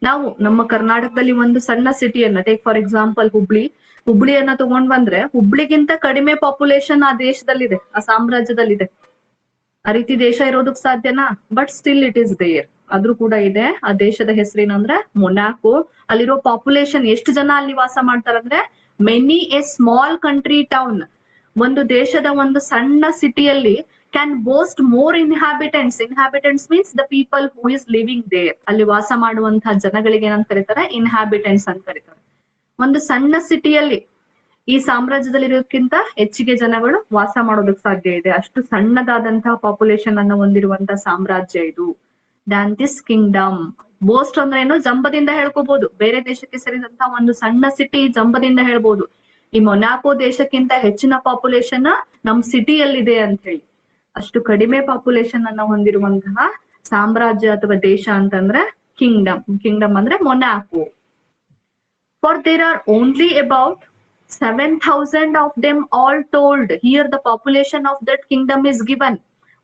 ನಾವು ನಮ್ಮ ಕರ್ನಾಟಕದಲ್ಲಿ ಒಂದು ಸಣ್ಣ ಸಿಟಿಯನ್ನ take for example ಹುಬ್ಳಿಯನ್ನ ತಗೊಂಡ್ ಬಂದ್ರೆ ಹುಬ್ಳಿಗಿಂತ ಕಡಿಮೆ population ಆ ದೇಶದಲ್ಲಿದೆ, ಆ ಸಾಮ್ರಾಜ್ಯದಲ್ಲಿದೆ. ಆ ರೀತಿ ದೇಶ ಇರೋದಕ್ ಸಾಧ್ಯನಾ? But still it is there. ಆದ್ರೂ ಕೂಡ ಇದೆ. ಆ ದೇಶದ ಹೆಸರೇನಂದ್ರೆ ಮೊನಾಕೋ. ಅಲ್ಲಿರೋ ಪಾಪ್ಯುಲೇಷನ್ ಎಷ್ಟು ಜನ ಅಲ್ಲಿ ವಾಸ ಮಾಡ್ತಾರಂದ್ರೆ many a small country town. ಒಂದು ದೇಶದ ಒಂದು ಸಣ್ಣ ಸಿಟಿಯಲ್ಲಿ can boast more inhabitants. Inhabitants means the people who is living there. ಅಲ್ಲಿ ವಾಸ ಮಾಡುವಂತಹ ಜನಗಳಿಗೆ ಏನಂತ ಕರೀತಾರೆ? ಇನ್ಹ್ಯಾಬಿಟೆಂಟ್ಸ್ ಅಂತ ಕರೀತಾರೆ. ಒಂದು ಸಣ್ಣ ಸಿಟಿಯಲ್ಲಿ ಈ ಸಾಮ್ರಾಜ್ಯದಲ್ಲಿ ಇರೋದಕ್ಕಿಂತ ಹೆಚ್ಚಿಗೆ ಜನಗಳು ವಾಸ ಮಾಡೋದಕ್ಕೆ ಸಾಧ್ಯ ಇದೆ. ಅಷ್ಟು ಸಣ್ಣದಾದಂತಹ ಪಾಪ್ಯುಲೇಷನ್ ಅನ್ನು ಹೊಂದಿರುವಂತಹ ಸಾಮ್ರಾಜ್ಯ ಇದು. Than this Kingdom. ಬೋಸ್ಟ್ ಅಂದ್ರೆ ಏನು? ಜಂಬದಿಂದ ಹೇಳ್ಕೋಬಹುದು. ಬೇರೆ ದೇಶಕ್ಕೆ ಸೇರಿದಂತಹ ಒಂದು ಸಣ್ಣ ಸಿಟಿ ಜಂಬದಿಂದ ಹೇಳ್ಬೋದು. ಈ ಮೊನಾಕೋ ದೇಶಕ್ಕಿಂತ ಹೆಚ್ಚಿನ ಪಾಪ್ಯುಲೇಷನ್ ನಮ್ ಸಿಟಿಯಲ್ಲಿದೆ ಅಂತ ಹೇಳಿ. ಅಷ್ಟು ಕಡಿಮೆ ಪಾಪ್ಯುಲೇಷನ್ ಅನ್ನ ಹೊಂದಿರುವಂತಹ ಸಾಮ್ರಾಜ್ಯ ಅಥವಾ ದೇಶ ಅಂತಂದ್ರೆ ಕಿಂಗ್ಡಮ್. ಕಿಂಗ್ಡಮ್ ಅಂದ್ರೆ Monaco. For there are only about 7,000 of them all told. Here the population of that kingdom is given.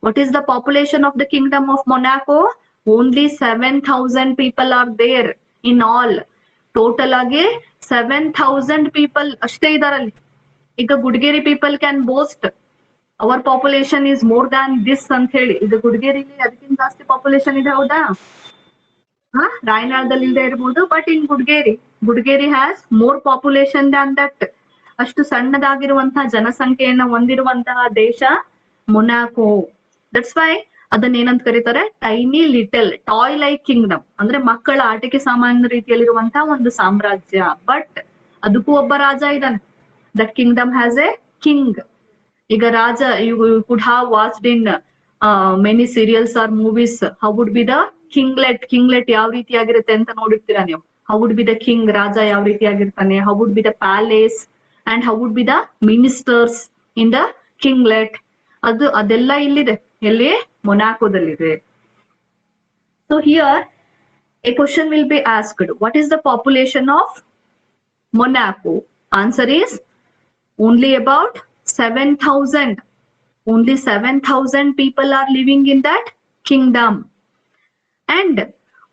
What is the population of the kingdom of Monaco? Only 7,000 people are there in all. Total ಆಗಿ 7,000 people ಅಷ್ಟೇ ಇದಾರಲ್ಲಿ. ಈಗ Gudgeri people can boast our population is more than this ಅಂತ ಹೇಳಿ. ಈಗ ಗುಡ್ಗೇರಿಲಿ ಅದಕ್ಕಿಂತ ಜಾಸ್ತಿ population ಇದೆ, ಹೌದಾ? ರಾಯನಾಳದಲ್ಲಿ ಇಲ್ಲದೆ ಇರ್ಬೋದು, but in Gudgeri has more population than that. ಅಷ್ಟು ಸಣ್ಣದಾಗಿರುವಂತಹ ಜನಸಂಖ್ಯೆಯನ್ನ ಹೊಂದಿರುವಂತಹ ದೇಶ ಮೊನಾಕೋ. ದಟ್ಸ್ ವೈ ಅದನ್ನ ಏನಂತ ಕರೀತಾರೆ? Tiny little toy like Kingdom. ಅಂದ್ರೆ ಮಕ್ಕಳ ಆಟಿಕೆ ಸಾಮಾನ್ಯ ರೀತಿಯಲ್ಲಿರುವಂತಹ ಒಂದು ಸಾಮ್ರಾಜ್ಯ. ಬಟ್ ಅದಕ್ಕೂ ಒಬ್ಬ ರಾಜ ಇದ್ದಾನೆ. That kingdom has a king. ಈಗ ರಾಜ, you could have watched in many serials or movies. How would be the kinglet ಯಾವ ರೀತಿಯಾಗಿರುತ್ತೆ ಅಂತ ನೋಡಿರ್ತೀರಾ ನೀವು. How would be the king, ರಾಜ ಯಾವ ರೀತಿಯಾಗಿರ್ತಾನೆ. How would be the palace and how would be the ministers. in the kinglet. ಅದೆಲ್ಲ ಇಲ್ಲಿದೆ, ಎಲ್ಲಿ? ಮೊನಾಕೋದಲ್ಲಿದೆ. So here a question will be asked, what is the population of Monaco? Answer is only about 7,000. Only 7,000 people are living in that kingdom. And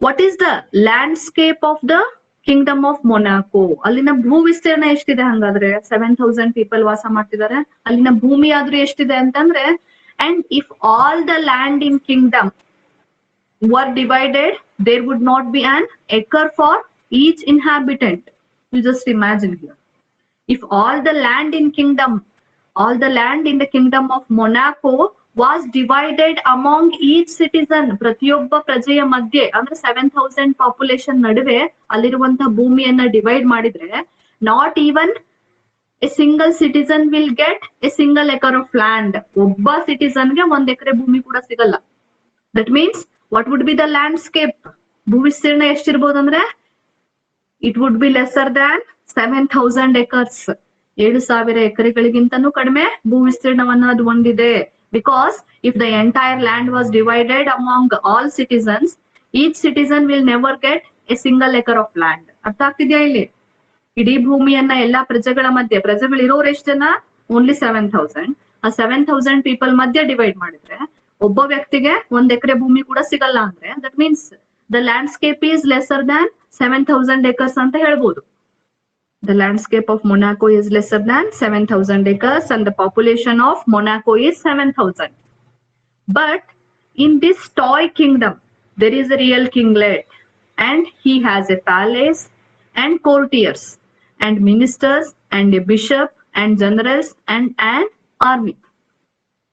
what is the landscape of the kingdom of Monaco? ಅಲ್ಲಿನ ಭೂ ವಿಸ್ತೀರ್ಣ ಎಷ್ಟಿದೆ ಹಂಗಾದ್ರೆ? 7,000 people ವಾಸ ಮಾಡ್ತಿದ್ದಾರೆ. ಅಲ್ಲಿನ ಭೂಮಿ ಆದ್ರೂ ಎಷ್ಟಿದೆ ಅಂತಂದ್ರೆ, and if all the land in kingdom were divided, there would not be an acre for each inhabitant. You just imagine here. If all the land in the kingdom of Monaco was divided among each citizen, ಪ್ರತಿಯೊಬ್ಬ ಪ್ರಜೆಯ ಮಧ್ಯೆ ಅಂದ್ರೆ 7,000 population ನಡುವೆ ಅಲ್ಲಿರುವಂತಹ ಭೂಮಿಯನ್ನ divide ಮಾಡಿದ್ರೆ, not even a single citizen will get a single acre of land. ಒಬ್ಬ ಸಿಟಿಸನ್ಗೆ 1 ಎಕರೆ ಭೂಮಿ ಕೂಡ ಸಿಗಲ್ಲ. That means what would be the landscape? ಭೂ ವಿಸ್ತೀರ್ಣ ಎಷ್ಟಿರ್ಬೋದಂದ್ರೆ, it would be lesser than 7,000 acres. 7,000 ಎಕರೆಗಳಿಗಿಂತನೂ ಕಡಿಮೆ ಭೂ ವಿಸ್ತೀರ್ಣವನ್ನ ಅದು ಹೊಂದಿದೆ. Because if the entire land was divided among all citizens, each citizen will never get a single acre of land. ಅರ್ಥ ಆಗ್ತಿದ್ಯಾ ಇಲ್ಲಿ? ಇಡೀ ಭೂಮಿಯನ್ನ ಎಲ್ಲಾ ಪ್ರಜೆಗಳ ಮಧ್ಯೆ, ಪ್ರಜೆಗಳು ಇರೋರು ಎಷ್ಟು ಜನ? ಓನ್ಲಿ 7,000. ಆ 7,000 ಪೀಪಲ್ ಮಧ್ಯೆ ಡಿವೈಡ್ ಮಾಡಿದ್ರೆ ಒಬ್ಬ ವ್ಯಕ್ತಿಗೆ 1 ಎಕರೆ ಭೂಮಿ ಕೂಡ ಸಿಗಲ್ಲ ಅಂದ್ರೆ, that means the landscape is lesser than 7,000 acres ಅಂತ ಹೇಳ್ಬೋದು. The landscape of Monaco is lesser than 7,000 acres and the population of Monaco is 7,000. But in this toy kingdom, there is a real kinglet and he has a palace and courtiers and ministers and a bishop and generals and an army.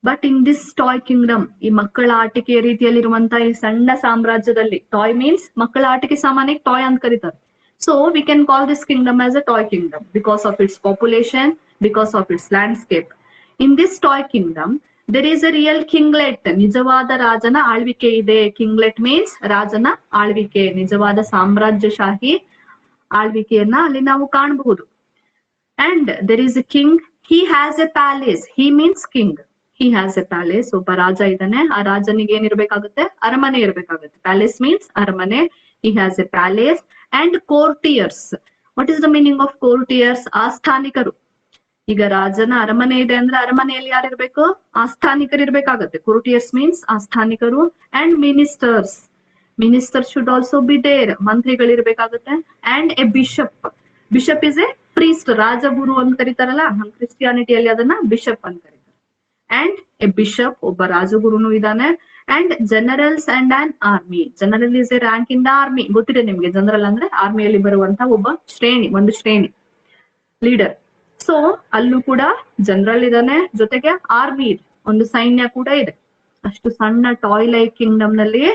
But in this toy kingdom, ಈ ಮಕ್ಕಳ ಆಟಿಕೆ ರೀತಿಯಲ್ಲಿರುವಂತ ಈ ಸಣ್ಣ ಸಾಮ್ರಾಜ್ಯದಲ್ಲಿ, toy means ಮಕ್ಕಳ ಆಟಿಕೆ ಸಾಮಾನ್ಯಕ್ಕೆ toy ಅಂತ ಕರೀತಾರೆ. So we can call this kingdom as a toy kingdom because of its population, because of its landscape. In this toy kingdom, there is a real kinglet. ನಿಜವಾದ ರಾಜನ ಆಳ್ವಿಕೆ ಇದೆ. Kinglet means ರಾಜನ ಆಳ್ವಿಕೆ, ನಿಜವಾದ ಸಾಮ್ರಾಜ್ಯಶಾಹಿ ಆಳ್ವಿಕೆಯನ್ನ ಅಲ್ಲಿ ನಾವು ಕಾಣಬಹುದು. And there is a king. He has a palace. He means king. He has a palace. ಒಬ್ಬ ರಾಜ ಇದ್ದಾನೆ. ಆ ರಾಜನಿಗೆ ಏನಿರ್ಬೇಕಾಗುತ್ತೆ? ಅರಮನೆ ಇರ್ಬೇಕಾಗುತ್ತೆ. Palace means ಅರಮನೆ. He has a palace and courtiers. What is the meaning of courtiers? ಆಸ್ಥಾನಿಕರು. ಈಗ ರಾಜನ ಅರಮನೆ ಇದೆ ಅಂದ್ರೆ ಅರಮನೆಯಲ್ಲಿ ಯಾರಿರ್ಬೇಕು? ಆಸ್ಥಾನಿಕರು ಇರ್ಬೇಕಾಗತ್ತೆ. courtiers means ಆಸ್ಥಾನಿಕರು. and ministers. Ministers should also be there. ಮಂತ್ರಿಗಳಿರ್ಬೇಕಾಗತ್ತೆ. and a bishop. Bishop is a priest. Rajguru ಅಂತ ಕರೀತಾರಲ್ಲ, ಕ್ರಿಸ್ಟಿಯಾನಿಟಿಯಲ್ಲಿ ಅದನ್ನ ಬಿಷಪ್ ಅಂತ ಕರೀತಾರೆ. and a bishop, ಒಬ್ಬ ರಾಜಗುರುನು ಇದ್ದಾನೆ. and generals and an army. General is a rank in the army. ಗೊತ್ತಿದೆ ನಿಮ್ಗೆ, general ಅಂದ್ರೆ ಆರ್ಮಿಯಲ್ಲಿ ಬರುವಂತ ಒಬ್ಬ ಶ್ರೇಣಿ, ಒಂದು ಶ್ರೇಣಿ, ಲೀಡರ್. ಸೊ ಅಲ್ಲೂ ಕೂಡ ಜನರಲ್ ಇದಾನೆ, ಜೊತೆಗೆ ಆರ್ಮಿ ಇದೆ, ಒಂದು ಸೈನ್ಯ ಕೂಡ ಇದೆ. ಅಷ್ಟು ಸಣ್ಣ ಟಾಯ್ ಲೈಕ್ ಕಿಂಗ್ಡಮ್ ನಲ್ಲಿ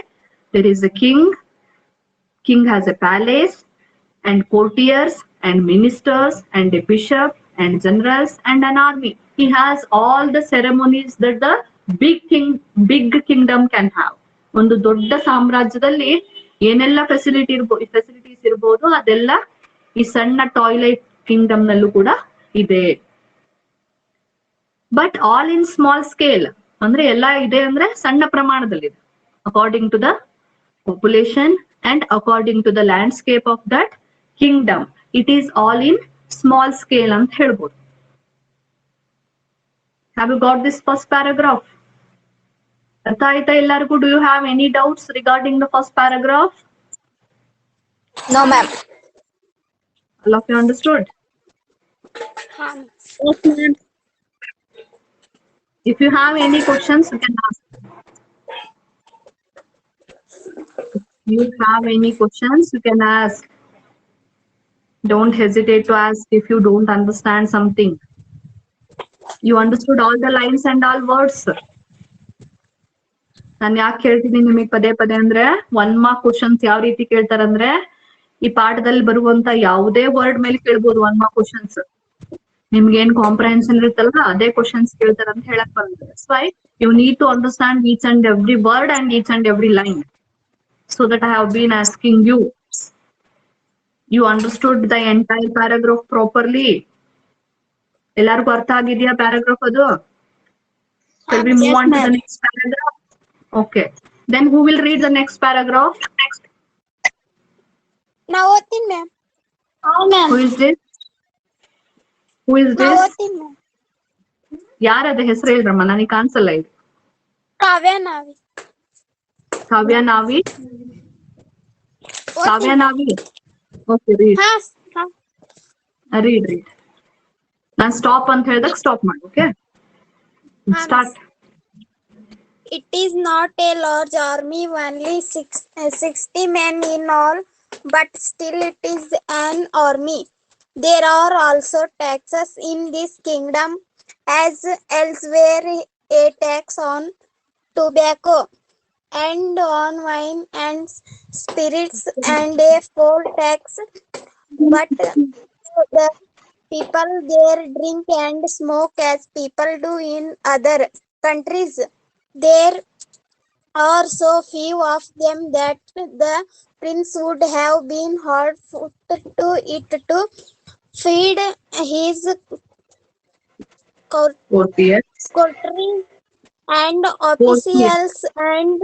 there is a king. King has a palace and courtiers and ministers and a bishop and generals and an army. He has all the ceremonies that the big kingdom can have. ಒಂದು ದೊಡ್ಡ ಸಾಮ್ರಾಜ್ಯದಲ್ಲಿ ಏನೆಲ್ಲ facilities ಇರ್ಬೋದು ಅದೆಲ್ಲ ಈ ಸಣ್ಣ toilet Kingdom ನಲ್ಲೂ ಕೂಡ ಇದೆ. But all in small scale, ಅಂದ್ರೆ ಎಲ್ಲ ಇದೆ ಅಂದ್ರೆ ಸಣ್ಣ ಪ್ರಮಾಣದಲ್ಲಿದೆ. According to the population and according to the landscape of that kingdom, it is all in small scale ಅಂತ ಹೇಳ್ಬೋದು. Have you got this first paragraph? ಅರ್ಥ ಆಯ್ತಾ ಎಲ್ಲರಿಗೂ? Do you have any doubts regarding the first paragraph? No, ma'am. All of you understood? Yes, ma'am. If you have any questions, you can ask. If you have any questions, you can ask. Don't hesitate to ask if you don't understand something. You understood all the lines and all words? ನಾನು ಯಾಕೆ ಹೇಳ್ತೀನಿ ನಿಮಗೆ ಪದೇ ಪದೇ ಅಂದ್ರೆ, 1 mark questions ಯಾವ ರೀತಿ ಕೇಳ್ತಾರಂದ್ರೆ, ಈ ಪಾಠದಲ್ಲಿ ಬರುವಂತ ಯಾವುದೇ ವರ್ಡ್ ಮೇಲೆ ಕೇಳ್ಬೋದು 1 mark ಕ್ವಶನ್ಸ್. ನಿಮ್ಗೆ ಏನ್ ಕಾಂಪ್ರಹೆನ್ಷನ್ ಇರುತ್ತಲ್ಲ ಅದೇ ಕ್ವಶನ್ಸ್ ಕೇಳ್ತಾರ ಅಂತ ಹೇಳಕ್ ಬಂದ್ರೆ. That's why you need to understand each and every word and each and every line. So that I have been asking you. You understood the entire paragraph properly? ಎಲ್ಲಾರ್ಗೂ ಅರ್ಥ ಆಗಿದೆಯಾ ಪ್ಯಾರಾಗ್ರಾಫ್ ಅದು? Shall we move Yes, on to the ma'am. next paragraph? Okay. Then who will read the next paragraph? Now otin ma'am. Oh Who ma'am. is this? Who is Now this? otin ma'am. ಯಾರದ ಹೆಸರು ಹೇಳ್ರಮ್ಮ, ನನಗೆ ಕಾಣಿಸಲ್ಲ ಇದು. Kavya Navi. Kavya Navi. Kavya Navi. Okay, read Ha. Read read. ನಾನು stop ಅಂತ ಹೇಳಿದಾಗ stop ಮಾಡಿ. Okay, start. It is not a large army, only 60 men in all, but still it is an army. There are also taxes in this kingdom, as elsewhere, a tax on tobacco and on wine and spirits, and a poll tax. But the people there drink and smoke as people do in other countries. There are so few of them that the prince would have been hard put to it to feed his courtiers and officials and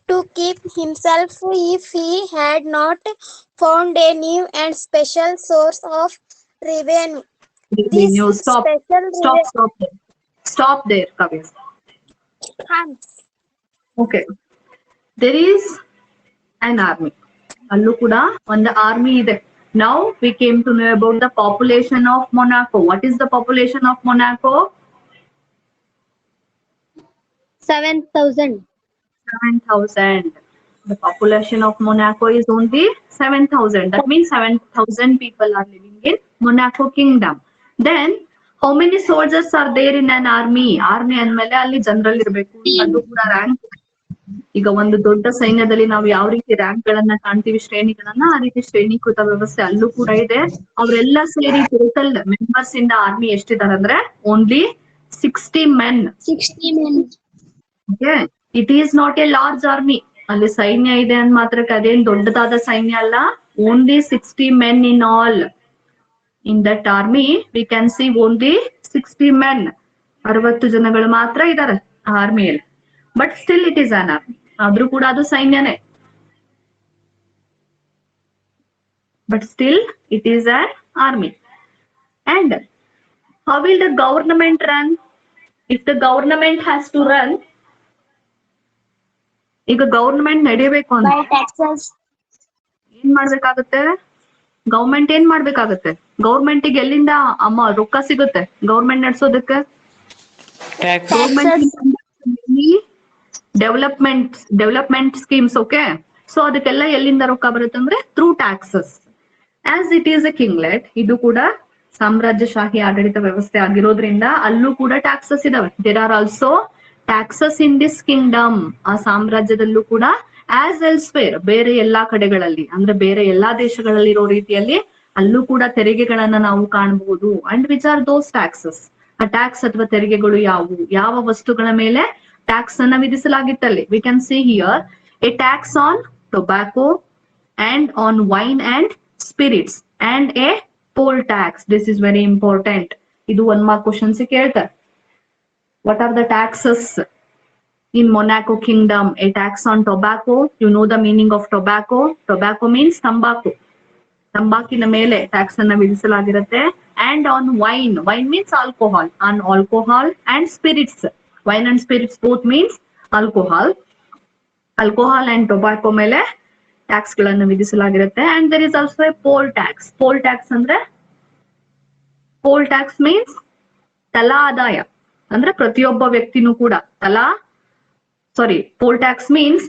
to keep himself if he had not found a new and special source of revenue. This Stop. special Stop there. Stop there, Kavya. Okay. There is an army. ಅಲ್ಲೂ ಕೂಡ ಒಂದು army ಇದೆ. Now we came to know about the population of Monaco. What is the population of Monaco? 7,000. 7,000. The population of Monaco is only 7,000. That means 7,000 people are living in Monaco Kingdom. Then how many soldiers are there in an army? Army ಅಂದ್ಮೇಲೆ ಅಲ್ಲಿ general ಇರಬೇಕು. ಅದು ಕೂಡ rank. ಈಗ ಒಂದು ದೊಡ್ಡ ಸೈನ್ಯದಲ್ಲಿ ನಾವು ಯಾವ ರೀತಿ ರ್ಯಾಂಕ್ ಗಳನ್ನ ಕಾಣ್ತೀವಿ, ಶ್ರೇಣಿಗಳನ್ನ, ಆ ರೀತಿ ಶ್ರೇಣೀಕೃತ ವ್ಯವಸ್ಥೆ ಅಲ್ಲೂ ಕೂಡ ಇದೆ. ಅವರೆಲ್ಲ ಸೇರಿ total members in the army ಎಷ್ಟಿದ್ದಾರೆ ಅಂದ್ರೆ only 60 men. 60 men. Okay. It is not a large army. ಅಲ್ಲಿ ಸೈನ್ಯ ಇದೆ ಅಂದ್ ಮಾತ್ರಕ್ಕೆ ಅದೇನ್ ದೊಡ್ಡದಾದ ಸೈನ್ಯ ಅಲ್ಲ. Only 60 men in all. In that army we can see only 60 men. 60 ಜನಗಳು ಮಾತ್ರ ಇದ್ದಾರೆ ಆ ಆರ್ಮಿಯಲ್ಲಿ. But still it is an army. ಆದ್ರೂ ಕೂಡ ಅದು ಸೈನ್ಯನೇ. But still it is an army. And how will the government run? If the government has to run, ಈಗ government ನಡೆಯಬೇಕು ಅಂದ್ರೆ ಏನ್ ಮಾಡ್ಬೇಕಾಗತ್ತೆ? ಗವರ್ಮೆಂಟ್ ಏನ್ ಮಾಡ್ಬೇಕಾಗತ್ತೆ? ಗವರ್ಮೆಂಟಿಗೆ ಎಲ್ಲಿಂದ ರೊಕ್ಕ ಸಿಗುತ್ತೆ ಗವರ್ಮೆಂಟ್ ನಡೆಸೋದಕ್ಕೆ? Development schemes. ಓಕೆ, ಸೊ ಅದಕ್ಕೆಲ್ಲ ಎಲ್ಲಿಂದ ರೊಕ್ಕ ಬರುತ್ತೆ ಅಂದ್ರೆ through taxes. As it is a kinglet, ಇದು ಕೂಡ ಸಾಮ್ರಾಜ್ಯಶಾಹಿ ಆಡಳಿತ ವ್ಯವಸ್ಥೆ ಆಗಿರೋದ್ರಿಂದ ಅಲ್ಲೂ ಕೂಡ ಟ್ಯಾಕ್ಸಸ್ ಇದಾವೆ. There are also taxes in this kingdom. ಆ ಸಾಮ್ರಾಜ್ಯದಲ್ಲೂ ಕೂಡ ಆಸ್ ಎಲ್ಸ್ವೇರ್, ಬೇರೆ ಎಲ್ಲಾ ಕಡೆಗಳಲ್ಲಿ ಅಂದ್ರೆ ಬೇರೆ ಎಲ್ಲಾ ದೇಶಗಳಲ್ಲಿ ಇರೋ ರೀತಿಯಲ್ಲಿ ಅಲ್ಲೂ ಕೂಡ ತೆರಿಗೆಗಳನ್ನ ನಾವು ಕಾಣಬಹುದು. And which are those taxes? ಆ ಟ್ಯಾಕ್ಸ್ ಅಥವಾ ತೆರಿಗೆಗಳು ಯಾವುವು? ಯಾವ ವಸ್ತುಗಳ ಮೇಲೆ ಟ್ಯಾಕ್ಸ್ ಅನ್ನ ವಿಧಿಸಲಾಗಿತ್ತಲ್ಲಿ? We can see here a tax on tobacco and on wine and spirits and a poll tax. This is very important. ಇದು 1 mark questions ಕೇಳ್ತಾರೆ. What are the taxes in Monaco Kingdom? A tax on tobacco. You know the meaning of tobacco. Tobacco means ತಂಬಾಕು. ತಂಬಾಕಿನ ಮೇಲೆ tax ಅನ್ನ ವಿಧಿಸಲಾಗಿರುತ್ತೆ. And on wine. Wine means alcohol. On alcohol and spirits. Wine and spirits both means alcohol. Alcohol and tobacco ಮೇಲೆ tax ಗಳನ್ನ ವಿಧಿಸಲಾಗಿರುತ್ತೆ. And there is also a poll tax. Poll tax ಅಂದ್ರೆ, poll tax means ತಲಾ ಆದಾಯ ಅಂದ್ರೆ ಪ್ರತಿಯೊಬ್ಬ ವ್ಯಕ್ತಿನೂ ಕೂಡ poll tax means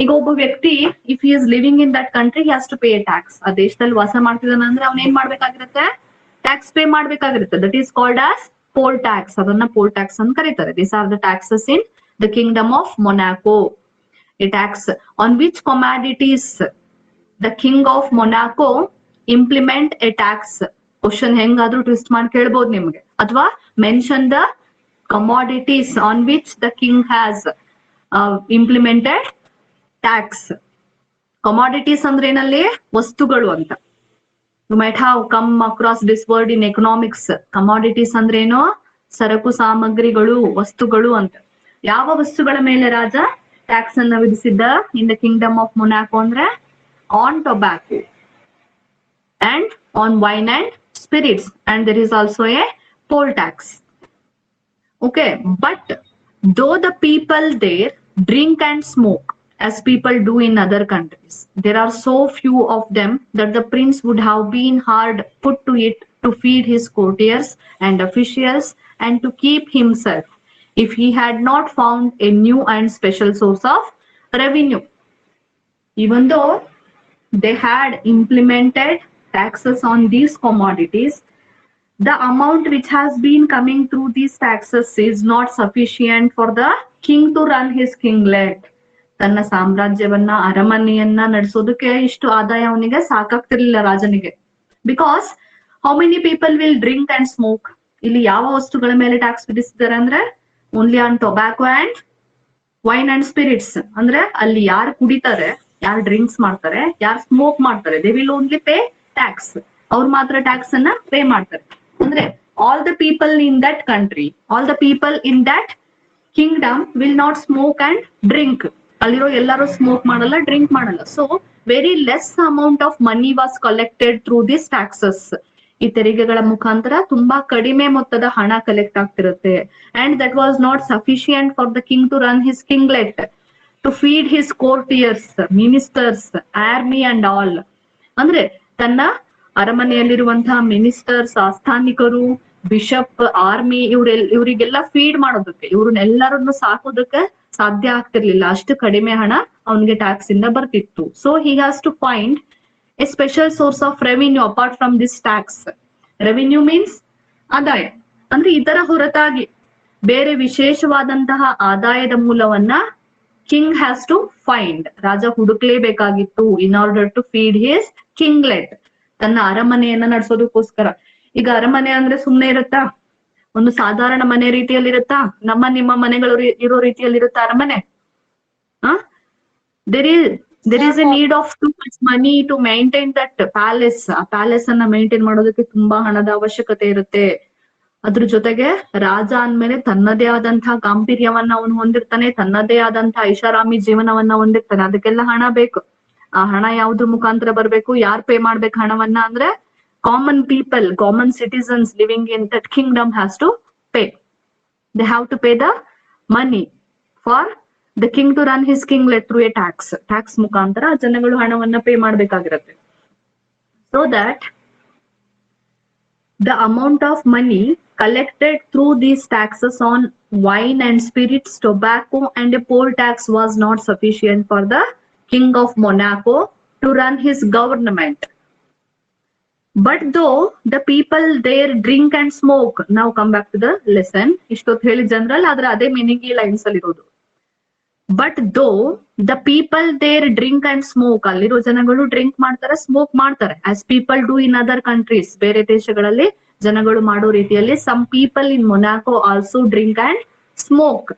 ಈಗ ಒಬ್ಬ ವ್ಯಕ್ತಿ if he is living in that country he has to pay a tax. ಆ ದೇಶದಲ್ಲಿ ವಾಸ ಮಾಡ್ತಿದ್ದಾನೆ ಅಂದ್ರೆ ಅವ್ನ ಏನ್ ಮಾಡ್ಬೇಕಾಗಿರುತ್ತೆ? ಟ್ಯಾಕ್ಸ್ ಪೇ ಮಾಡ್ಬೇಕಾಗಿರುತ್ತೆ. That is called as poll tax. ಅದನ್ನ poll tax ಅಂತ ಕರೀತಾರೆ. These are the taxes in the kingdom of Monaco. A tax on which commodities the king of Monaco implement a tax. Question ಹೆಂಗಾದ್ರೂ twist ಮಾಡಿ ಕೇಳ್ಬೋದು ನಿಮ್ಗೆ. ಅಥವಾ mention the commodities on which the king has implemented tax. Commodities ಅಂದ್ರೆ ಏನಲ್ಲಿ? ವಸ್ತುಗಳು ಅಂತ. You might have come across this word in economics. Commodities ಅಂದ್ರೇನು? ಸರಕು ಸಾಮಗ್ರಿಗಳು, ವಸ್ತುಗಳು ಅಂತ. ಯಾವ ವಸ್ತುಗಳ ಮೇಲೆ ರಾಜ ಟ್ಯಾಕ್ಸ್ ಅನ್ನ ವಿಧಿಸಿದ್ದ in the kingdom of Monaco ಅಂದ್ರೆ on tobacco and on wine and spirits, and there is also a poll tax. Okay, but though the people there drink and smoke as people do in other countries, there are so few of them that the prince would have been hard put to it to feed his courtiers and officials and to keep himself if he had not found a new and special source of revenue. Even though they had implemented taxes on these commodities, the amount which has been coming through these taxes is not sufficient for the king to run his kinglet. ತನ್ನ ಸಾಮ್ರಾಜ್ಯವನ್ನ ಅರಮನೆಯನ್ನ ನಡೆಸೋದಕ್ಕೆ ಇಷ್ಟು ಆದಾಯ ಅವನಿಗೆ ಸಾಕಾಗ್ತಿರ್ಲಿಲ್ಲ ರಾಜನಿಗೆ. Because how many people will drink and smoke? ಇಲ್ಲಿ ಯಾವ ವಸ್ತುಗಳ ಮೇಲೆ ಟ್ಯಾಕ್ಸ್ ವಿಧಿಸಿದ್ದಾರೆ ಅಂದ್ರೆ only on tobacco and wine and spirits. ಅಂದ್ರೆ ಅಲ್ಲಿ ಯಾರು ಕುಡಿತಾರೆ, ಯಾರು ಡ್ರಿಂಕ್ಸ್ ಮಾಡ್ತಾರೆ, ಯಾರು ಸ್ಮೋಕ್ ಮಾಡ್ತಾರೆ, they will only pay tax. ಅವ್ರು ಮಾತ್ರ ಟ್ಯಾಕ್ಸ್ ಅನ್ನ ಪೇ ಮಾಡ್ತಾರೆ. ಅಂದ್ರೆ all the people in that country, all the people in that kingdom will not smoke and drink. ಅಲ್ಲಿರೋ ಎಲ್ಲರೂ ಸ್ಮೋಕ್ ಮಾಡಲ್ಲ, ಡ್ರಿಂಕ್ ಮಾಡಲ್ಲ. So very less amount of money was collected through this taxes. ಈ ತೆರಿಗೆಗಳ ಮುಖಾಂತರ ತುಂಬಾ ಕಡಿಮೆ ಮೊತ್ತದ ಹಣ ಕಲೆಕ್ಟ್ ಆಗ್ತಿರುತ್ತೆ. And that was not sufficient for the king to run his ಕಿಂಗ್ಲೆಟ್, to feed his courtiers, ministers, army and all. ಅಂದ್ರೆ ತನ್ನ ಅರಮನೆಯಲ್ಲಿರುವಂತಹ ಮಿನಿಸ್ಟರ್ಸ್, ಆಸ್ಥಾನಿಕರು, ಬಿಷಪ್, ಆರ್ಮಿ ಇವರಿಗೆಲ್ಲ ಫೀಡ್ ಮಾಡೋದಕ್ಕೆ, ಇವ್ರನ್ನೆಲ್ಲರನ್ನು ಸಾಕೋದಕ್ಕೆ ಸಾಧ್ಯ ಆಗ್ತಿರ್ಲಿಲ್ಲ. ಅಷ್ಟು ಕಡಿಮೆ ಹಣ ಅವನಿಗೆ ಟ್ಯಾಕ್ಸ್ ಇಂದ ಬರ್ತಿತ್ತು. So he has to find a special source of revenue apart from this tax. Revenue means ಆದಾಯ. ಅಂದ್ರೆ ಇದರ ಹೊರತಾಗಿ ಬೇರೆ ವಿಶೇಷವಾದಂತಹ ಆದಾಯದ ಮೂಲವನ್ನ ಕಿಂಗ್ ಹ್ಯಾಸ್ ಟು ಫೈಂಡ್, ರಾಜ ಹುಡುಕ್ಲೇಬೇಕಾಗಿತ್ತು in order to feed his kinglet, ತನ್ನ ಅರಮನೆಯನ್ನ ನಡೆಸೋದಕ್ಕೋಸ್ಕರ. ಈಗ ಅರಮನೆ ಅಂದ್ರೆ ಸುಮ್ನೆ ಇರುತ್ತಾ? ಒಂದು ಸಾಧಾರಣ ಮನೆ ರೀತಿಯಲ್ಲಿ ಇರುತ್ತಾ? ನಿಮ್ಮ ಮನೆಗಳು ಇರೋ ರೀತಿಯಲ್ಲಿ ಇರುತ್ತಾ ಅರಮನೆ? there is a need of too much money to maintain that palace. ಆ ಪ್ಯಾಲೇಸ್ ಅನ್ನ ಮೇಂಟೈನ್ ಮಾಡೋದಕ್ಕೆ ತುಂಬಾ ಹಣದ ಅವಶ್ಯಕತೆ ಇರುತ್ತೆ. ಅದ್ರ ಜೊತೆಗೆ ರಾಜ ಅಂದ್ಮೇಲೆ ತನ್ನದೇ ಆದಂತಹ ಗಾಂಭೀರ್ಯವನ್ನ ಅವನು ಹೊಂದಿರ್ತಾನೆ, ತನ್ನದೇ ಆದಂತಹ ಐಷಾರಾಮಿ ಜೀವನವನ್ನ ಹೊಂದಿರ್ತಾನೆ. ಅದಕ್ಕೆಲ್ಲ ಹಣ ಬೇಕು. ಆ ಹಣ ಯಾವ್ದ್ರ ಮುಖಾಂತರ ಬರ್ಬೇಕು? ಯಾರ್ ಪೇ ಮಾಡ್ಬೇಕು ಹಣವನ್ನ ಅಂದ್ರೆ common people, common citizens living in that kingdom has to pay. They have to pay the money for the king to run his kinglet through a tax. Tax ಮುಖಾಂತರ ಜನಗಳು ಹಣವನ್ನ ಪೇ ಮಾಡ್ಬೇಕಾಗಿರುತ್ತೆ. So that the amount of money collected through these taxes on wine and spirits, tobacco and a poll tax was not sufficient for the king of Monaco to run his government. But though the people there drink and smoke, now come back to the lesson. Ishtot heli general adra ade meaning ee lines alli irodu. But though the people there drink and smoke, alliro ಜನಗಳು drink ಮಾಡ್ತಾರೆ, smoke ಮಾಡ್ತಾರೆ, as people do in other countries, ಬೇರೆ ದೇಶಗಳಲ್ಲಿ ಜನಗಳು ಮಾಡೋ ರೀತಿಯಲ್ಲಿ some people in Monaco also drink and smoke.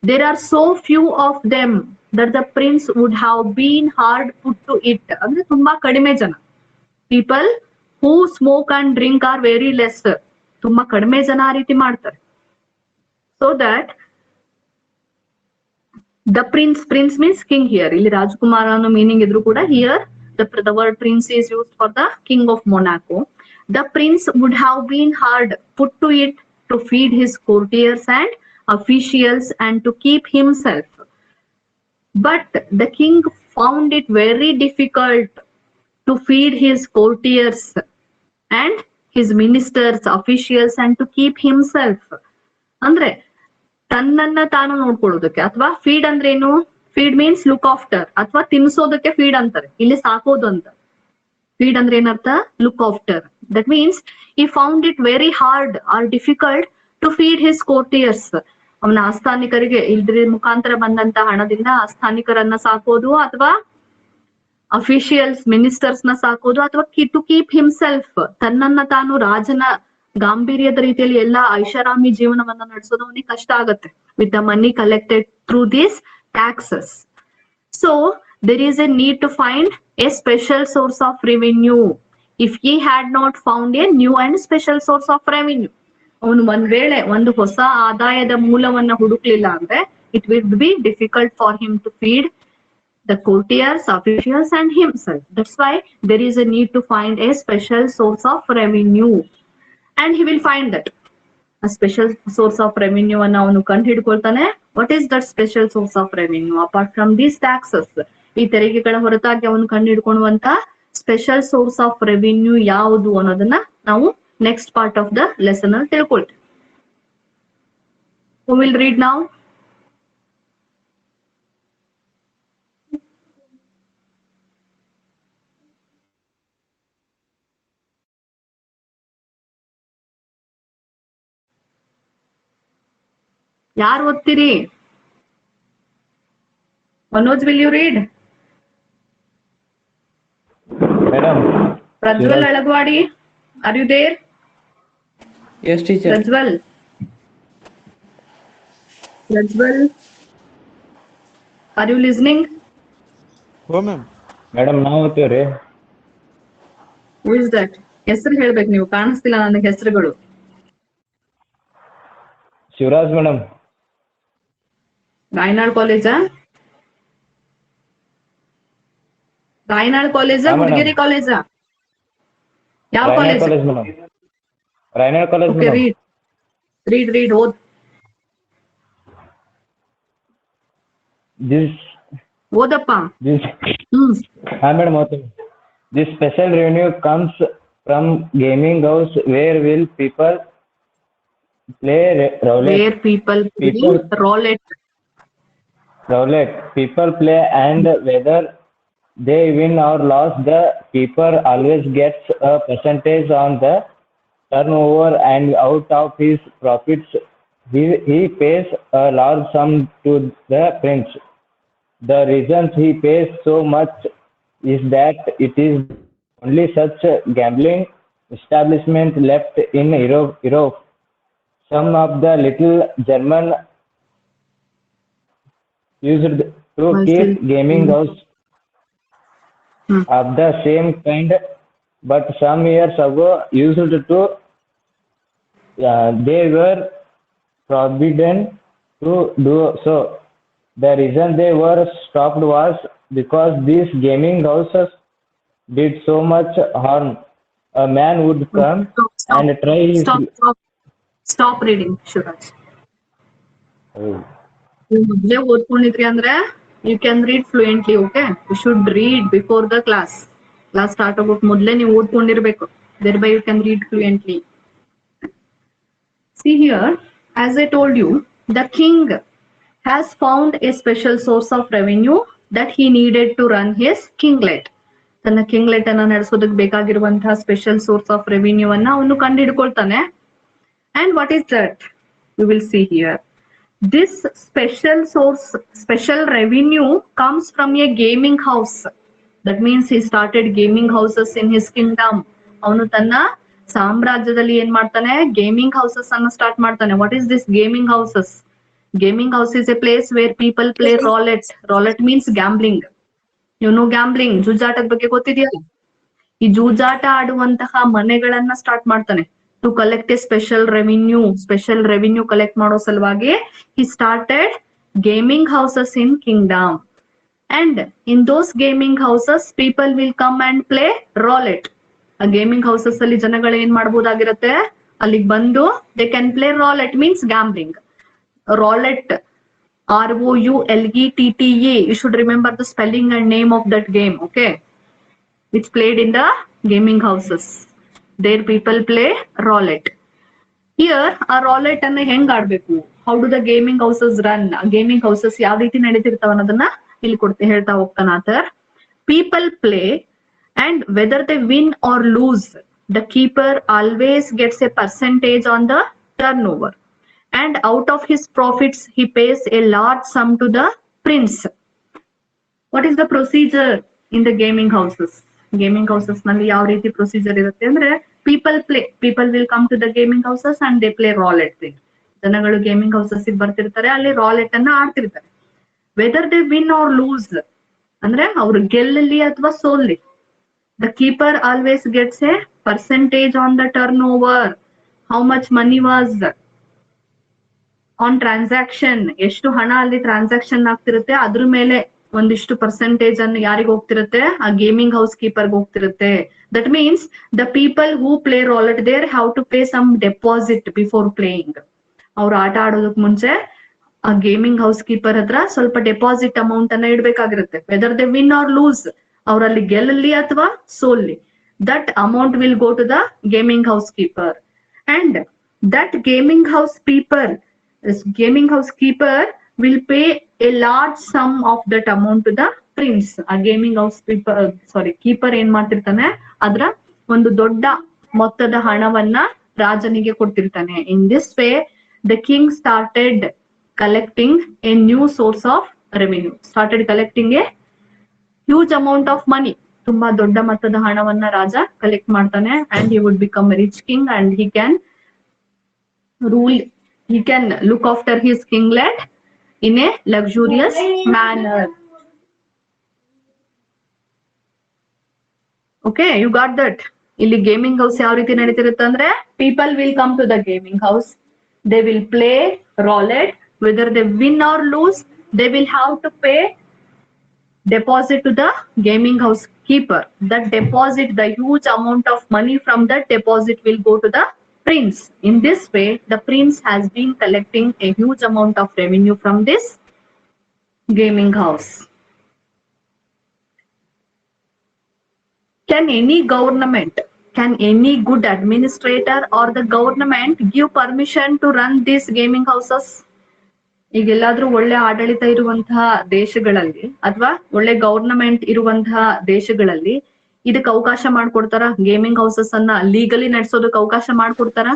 There are so few of them that the prince would have been hard put to it. ಅಂದ್ರೆ ತುಂಬಾ ಕಡಿಮೆ ಜನ. People who smoke and drink are very less. ತುಂಬಾ ಕಡಿಮೆ ಜನ ಆ ರೀತಿ ಮಾಡ್ತಾರೆ. So that the prince means king here. ಇಲ್ಲಿ ರಾಜಕುಮಾರ ಅನ್ನೋ ಮೀನಿಂಗ್ ಇದ್ರು ಕೂಡ here the word prince is used for the king of Monaco. The prince would have been hard put to it to feed his courtiers and officials and to keep himself. But the king found it very difficult to feed his courtiers and his ministers, officials and to keep himself. ಅಂದ್ರೆ ತನ್ನನ್ನ ತಾನು ನೋಡ್ಕೊಳ್ಳೋದಕ್ಕೆ, ಅಥವಾ feed ಅಂದ್ರೆ ಏನು? Feed means look after, ಅಥವಾ ತಿನ್ಸೋದಕ್ಕೆ feed ಅಂತಾರೆ. ಇಲ್ಲಿ ಸಾಕೋದು ಅಂತ. ಫೀಡ್ ಅಂದ್ರೆ ಏನರ್ಥ? Look after. That means he found it very hard or difficult to feed his courtiers. ಅವನ ಆಸ್ಥಾನಿಕರಿಗೆ ಇದ್ರ ಮುಖಾಂತರ ಬಂದಂತ ಹಣದಿಂದ ಆಸ್ಥಾನಿಕರನ್ನ ಸಾಕೋದು, ಅಥವಾ ಅಫಿಷಿಯಲ್ಸ್, ಮಿನಿಸ್ಟರ್ಸ್ ನ ಸಾಕೋದು, ಅಥವಾ ಟು ಕೀಪ್ ಹಿಮ್ಸೆಲ್ಫ್, ತನ್ನನ್ನ ತಾನು ರಾಜನ ಗಾಂಭೀರ್ಯದ ರೀತಿಯಲ್ಲಿ ಎಲ್ಲಾ ಐಷಾರಾಮಿ ಜೀವನವನ್ನ ನಡೆಸೋದು ಅವನಿಗೆ ಕಷ್ಟ ಆಗತ್ತೆ with the money collected through these taxes. So there is a need to find a special source of revenue. if he had not found a new and special source of revenue. ಅವನು ಒಂದ್ ವೇಳೆ ಒಂದು ಹೊಸ ಆದಾಯದ ಮೂಲವನ್ನ ಹುಡುಕ್ಲಿಲ್ಲ ಅಂದ್ರೆ it will be difficult for him to feed the courtiers, officials, and himself. That's why there is a need to find a special source of revenue. And he will find that. A special source of revenue ಅನ್ನ ಅವನು ಕಂಡು ಹಿಡ್ಕೊಳ್ತಾನೆ. What is that special source of revenue? Apart from these taxes, ಈ ತೆರಿಗೆಗಳ ಹೊರತಾಗಿ ಅವನು ಕಂಡು ಹಿಡ್ಕೊಳ್ಳುವಂತ special source of revenue ಯಾವುದು ಅನ್ನೋದನ್ನ ನಾವು next part of the lesson ಅಲ್ಲಿ ತಿಳ್ಕೊಳ್ತೀವಿ. Who will read now? ಯಾರು ಓದ್ತೀರಿ? Manoj, will you read? Madam. Prajwal Alagwadi, are you there? Yes, teacher. Prajwal. Prajwal, are you listening? Oh, ma'am. Madam, now ಓದ್ತೀವ್ರಿ. Who is that? ಹೆಸರು ಹೇಳ್ಬೇಕು ನೀವು, ಕಾಣಿಸ್ತಿಲ್ಲ ನನಗೆ ಹೆಸರುಗಳು. Shivraj madam. Rayanal ಕಾಲೇಜಾ? ರಾಯನಾಳ್ ಕಾಲೇಜಾ, ಗುಡಿಗೆರೆ ಕಾಲೇಜಾ? ಯಾವ college? College madam. Rayanal college okay, madam. Read ಓದ್. ಓದಪ್ಪ. ಮೇಡಮ್ ಓದ್ತೀನಿ. This special revenue comes from gaming house where will people play roulette. Where people play roulette. Roulette. People play and whether they win or lose, the keeper always gets a percentage on the turnover, and out of his profits he pays a large sum to the prince. The reason he pays so much is that it is only such gambling establishment left in Europe. Some of the little German used to keep gaming house of the same kind, but some years ago used to they were forbidden to do so. The reason they were stopped was because these gaming houses did so much harm. A man would come and try his... Stop reading, Shuraj. ನೀವು ಮೊದಲೇ ಓದ್ಕೊಂಡಿದ್ರಿ ಅಂದ್ರೆ you can read fluently. Okay, you should read before the class start ಆಗೋಕ್ ಮೊದಲೇ ನೀವು ಓದ್ಕೊಂಡಿರ್ಬೇಕು. Thereby you can read fluently. See here, as I told you, the king has found a special source of revenue that he needed to run his kinglet. ತನ್ನ ಕಿಂಗ್ಲೆಟ್ ಅನ್ನ ನಡೆಸೋದಕ್ಕೆ ಬೇಕಾಗಿರುವಂತಹ special source of revenue ಅನ್ನ ಅವನು ಕಂಡು ಹಿಡ್ಕೊಳ್ತಾನೆ. And what is that? You will see here. This special revenue comes from a gaming house. That means he started gaming houses in his kingdom. ಅವನು ತನ್ನ ಸಾಮ್ರಾಜ್ಯದಲ್ಲಿ ಏನ್ ಮಾಡ್ತಾನೆ? ಗೇಮಿಂಗ್ ಹೌಸಸ್ ಅನ್ನ start ಮಾಡ್ತಾನೆ. What is this gaming houses? Gaming house is a place where people play roulette. Roulette means gambling. You know gambling. ಜೂಜಾಟದ ಬಗ್ಗೆ ಗೊತ್ತಿದೆಯಲ್ಲ? ಈ ಜೂಜಾಟ ಆಡುವಂತಹ ಮನೆಗಳನ್ನ ಸ್ಟಾರ್ಟ್ ಮಾಡ್ತಾನೆ. To collect a special revenue collect ಮಾಡೋ ಸಲುವಾಗಿ he started gaming houses in kingdom, and in those gaming houses people will come and play roulette. ಆ gaming houses ಅಲ್ಲಿ ಜನಗಳು ಏನ್ ಮಾಡಬಹುದಾಗಿರುತ್ತೆ? ಅಲ್ಲಿಗೆ ಬಂದು they can play roulette means gambling. Roulette, ROULETTE. You should remember the spelling and name of that game. Okay, it's played in the gaming houses. There people play roulette. Here a roulette ಅನ್ನ ಹೆಂಗ್ ಆಡ್ಬೇಕು? How do the gaming houses run? Gaming houses ಯಾವ ರೀತಿ ನಡೀತಿರ್ತಾವ ಅನ್ನೋದನ್ನ ಇಲ್ಲಿ ಹೇಳ್ತಾ ಹೋಗ್ತಾನ ಆತರ. People play and whether they win or lose, the keeper always gets a percentage on the turnover, and out of his profits he pays a large sum to the prince. What is the procedure in the gaming houses? Gaming houses ನಲ್ಲಿ ಯಾವ ರೀತಿ procedure ಇರುತ್ತೆ ಅಂದ್ರೆ people will come to the gaming houses and they play roulette thing. ಜನಗಳು gaming houses ಬರ್ತಿರ್ತಾರೆ, ಅಲ್ಲಿ roulette ಅನ್ನ ಆಡ್ತಿರ್ತಾರೆ. Whether they win or lose ಅಂದ್ರೆ ಅವ್ರು ಗೆಲ್ಲಲಿ ಅಥವಾ ಸೋಲ್ಲಿ, The keeper always gets a percentage on the turnover. How much money was on transaction, ಎಷ್ಟು ಹಣ ಅಲ್ಲಿ ಟ್ರಾನ್ಸಾಕ್ಷನ್ ಆಗ್ತಿರುತ್ತೆ ಅದ್ರ ಮೇಲೆ ಒಂದಿಷ್ಟು ಪರ್ಸೆಂಟೇಜ್ ಅನ್ನು ಯಾರಿಗೆ ಹೋಗ್ತಿರುತ್ತೆ, ಆ ಗೇಮಿಂಗ್ ಹೌಸ್ ಕೀಪರ್ಗೆ ಹೋಗ್ತಿರುತ್ತೆ. That means the people who play roulette there have to pay some deposit before playing. ಅವ್ರು ಆಟ ಆಡೋದಕ್ ಮುಂಚೆ ಆ ಗೇಮಿಂಗ್ ಹೌಸ್ ಕೀಪರ್ ಹತ್ರ ಸ್ವಲ್ಪ ಡೆಪಾಸಿಟ್ ಅಮೌಂಟ್ ಅನ್ನ ಇಡ್ಬೇಕಾಗಿರುತ್ತೆ. Whether they win or lose, ಅವರಲ್ಲಿ ಗೆಲ್ಲಲಿ ಅಥವಾ ಸೋಲ್ಲಿ, that amount will go to the gaming house keeper. And that gaming house keeper will pay a large sum of that amount to the prince. ಆ gaming house keeper ಏನ್ ಮಾಡ್ತಿರ್ತಾನೆ, ಅದ್ರ ಒಂದು ದೊಡ್ಡ ಮೊತ್ತದ ಹಣವನ್ನ ರಾಜನಿಗೆ ಕೊಡ್ತಿರ್ತಾನೆ. In this way the king started collecting a new source of revenue, started collecting a huge amount of money. ತುಂಬಾ ದೊಡ್ಡ ಮೊತ್ತದ ಹಣವನ್ನ ರಾಜ ಕಲೆಕ್ಟ್ ಮಾಡ್ತಾನೆ. and he would become a rich king and he can rule, he can look after his kinglet in a luxurious manner. Okay, you got that? ಇಲ್ಲಿ gaming house ಯಾವ ರೀತಿ ನಡೀತಿರುತ್ತೆ ಅಂದ್ರೆ, people will come to the gaming house, they will play roulette, whether they win or lose they will have to pay deposit to the gaming house keeper. That deposit, the huge amount of money from that deposit will go to the prince. In this way, the prince has been collecting a huge amount of revenue from this gaming house. Can any good administrator or the government give permission to run these gaming houses? ಈಗ ಎಲ್ಲಾದ್ರೂ ಒಳ್ಳೆ ಆಡಳಿತ ಇರುವಂತಹ ದೇಶಗಳಲ್ಲಿ ಅಥವಾ ಒಳ್ಳೆ government ಇರುವಂತಹ ದೇಶಗಳಲ್ಲಿ ಇದಕ್ಕೆ ಅವಕಾಶ ಮಾಡ್ಕೊಡ್ತಾರ? ಗೇಮಿಂಗ್ ಹೌಸಸ್ ಅನ್ನ ಲೀಗಲಿ ನಡೆಸೋದಕ್ಕೆ ಅವಕಾಶ ಮಾಡ್ಕೊಡ್ತಾರ?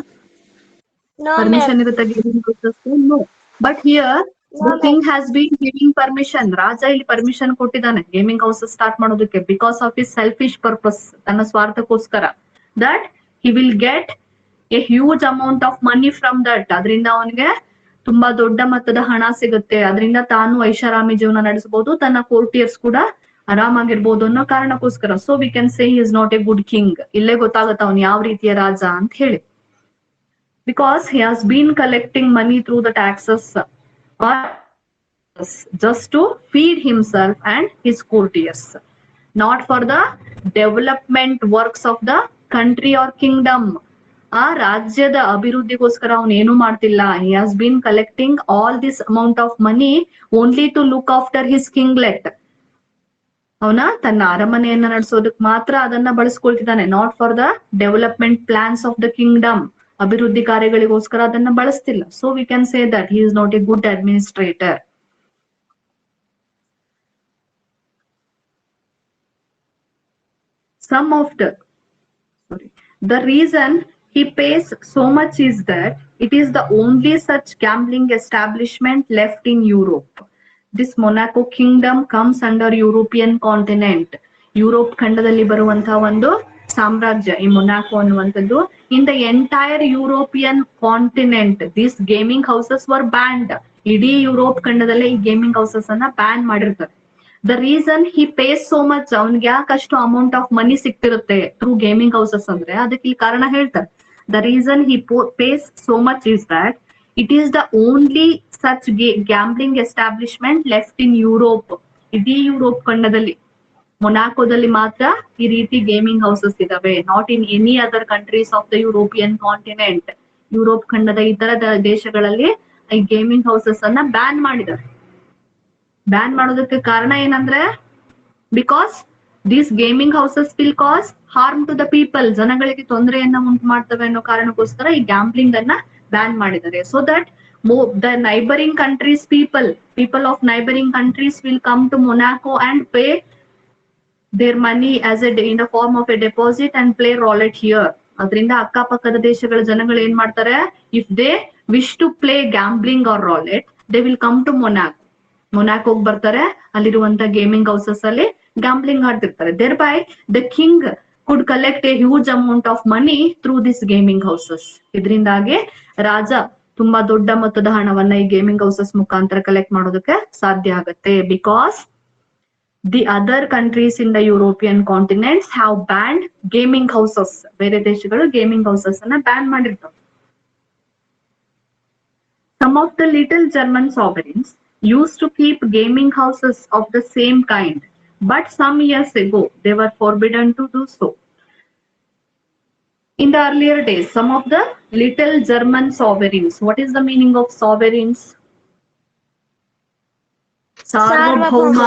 ಪರ್ಮಿಷನ್ ಇರುತ್ತೆ gaming houses? No. But here the king has been giving permission. ರಾಜ ಇಲ್ಲಿ ಪರ್ಮಿಷನ್ ಕೊಟ್ಟಿದ್ದಾನೆ ಗೇಮಿಂಗ್ ಹೌಸಸ್ ಸ್ಟಾರ್ಟ್ ಮಾಡೋದಕ್ಕೆ, because of his selfish purpose, ತನ್ನ ಸ್ವಾರ್ಥಕ್ಕೋಸ್ಕರ. That he will get a huge amount of money from that. ಅದರಿಂದ ಅವನಿಗೆ ತುಂಬಾ ದೊಡ್ಡ ಮೊತ್ತದ ಹಣ ಸಿಗುತ್ತೆ, ಅದರಿಂದ ತಾನು ಐಷಾರಾಮಿ ಜೀವನ ನಡೆಸಬಹುದು, ತನ್ನ ಕೋರ್ಟಿಯರ್ಸ್ ಕೂಡ ಆರಾಮಾಗಿರ್ಬೋದು ಅನ್ನೋ ಕಾರಣಕ್ಕೋಸ್ಕರ. So we can say he is not A good king. ಇಲ್ಲೇ ಗೊತ್ತಾಗತ್ತ ಅವನು ಯಾವ ರೀತಿಯ ರಾಜ ಅಂತ ಹೇಳಿ. Because he has been collecting money through the taxes just to feed himself and his courtiers, not for the development works of the country or kingdom. ಆ ರಾಜ್ಯದ ಅಭಿವೃದ್ಧಿಗೋಸ್ಕರ ಅವನು ಏನು ಮಾಡ್ತಿಲ್ಲ. he has been collecting all this amount of money only to look after his kinglet. ಅವನ ತನ್ನ ಅರಮನೆಯನ್ನ ನಡೆಸೋದಕ್ಕೆ ಮಾತ್ರ ಅದನ್ನ ಬಳಸ್ಕೊಳ್ತಿದ್ದಾನೆ, not for the development plans of the kingdom. ಅಭಿವೃದ್ಧಿ ಕಾರ್ಯಗಳಿಗೋಸ್ಕರ ಅದನ್ನ ಬಳಸ್ತಿಲ್ಲ. So we can say that he is not a good administrator. The reason he pays so much is that it is the only such gambling establishment left in Europe. This Monaco kingdom comes under European continent. Europe ಖಂಡದಲ್ಲಿ ಬರುವಂತಹ ಒಂದು ಸಾಮ್ರಾಜ್ಯ ಈ Monaco ಅನ್ನುವಂಥದ್ದು. In the entire European continent this gaming houses were banned. ಇಡೀ Europe ಖಂಡದಲ್ಲೇ ಈ gaming houses ಅನ್ನ ಬ್ಯಾನ್ ಮಾಡಿರ್ತಾರೆ. The reason he pays so much, ಅವ್ನಿಗೆ ಯಾಕಷ್ಟು ಅಮೌಂಟ್ ಆಫ್ ಮನಿ ಸಿಗ್ತಿರುತ್ತೆ ಥ್ರೂ ಗೇಮಿಂಗ್ ಹೌಸಸ್ ಅಂದ್ರೆ, ಅದಕ್ಕೆ ಇಲ್ಲಿ ಕಾರಣ ಹೇಳ್ತಾರೆ. The reason he pays so much is that it is the only such gambling establishment left in Europe. ಇಡೀ ಯುರೋಪ್ ಖಂಡದಲ್ಲಿ ಮೊನಾಕೋದಲ್ಲಿ ಮಾತ್ರ ಈ ರೀತಿ ಗೇಮಿಂಗ್ ಹೌಸಸ್ ಇದಾವೆ. Not in any other countries of the European continent. Europe ಖಂಡದ ಇತರ ದೇಶಗಳಲ್ಲಿ ಈ ಗೇಮಿಂಗ್ ಹೌಸಸ್ ಅನ್ನ ಬ್ಯಾನ್ ಮಾಡಿದ್ದಾರೆ. ಬ್ಯಾನ್ ಮಾಡೋದಕ್ಕೆ ಕಾರಣ ಏನಂದ್ರೆ, because these gaming houses will cause harm to the people. ಜನಗಳಿಗೆ ತೊಂದರೆಯನ್ನ ಉಂಟು ಮಾಡ್ತವೆ ಅನ್ನೋ ಕಾರಣಕ್ಕೋಸ್ಕರ ಈ ಗ್ಯಾಂಬ್ಲಿಂಗ್ ಅನ್ನ ಬ್ಯಾನ್ ಮಾಡಿದ್ದಾರೆ. So that the neighboring countries people of neighboring countries will come to Monaco and pay their money as in the form of a deposit and play roulette here. ಅದರಿಂದ ಅಕ್ಕಪಕ್ಕದ ದೇಶಗಳ ಜನಗಳು ಏನ್ ಮಾಡ್ತಾರೆ, if they wish to play gambling or roulette they will come to ಮೊನಾಕೋಗ್ ಬರ್ತಾರೆ. ಅಲ್ಲಿರುವಂತ gaming houses ಅಲ್ಲಿ ಗ್ಯಾಂಬ್ಲಿಂಗ್ ಆಡ್ತಿರ್ತಾರೆ. Thereby the king could collect a huge amount of money through this gaming houses. ಇದರಿಂದಾಗಿ ರಾಜ ತುಂಬಾ ದೊಡ್ಡ ಮೊತ್ತದ ಹಣವನ್ನ ಈ ಗೇಮಿಂಗ್ ಹೌಸಸ್ ಮುಖಾಂತರ ಕಲೆಕ್ಟ್ ಮಾಡೋದಕ್ಕೆ ಸಾಧ್ಯ ಆಗುತ್ತೆ. Because The other countries in the European continents have banned gaming houses. ಬೇರೆ ದೇಶಗಳು gaming houses ಅನ್ನ ban ಮಾಡಿರ್ತವೆ. Some of the little German sovereigns used to keep gaming houses of the same kind, but some years ago they were forbidden to do so. In the earlier days, some of the little German sovereigns, what is the meaning of sovereigns? ಸಾರ್ವಭೌಮ.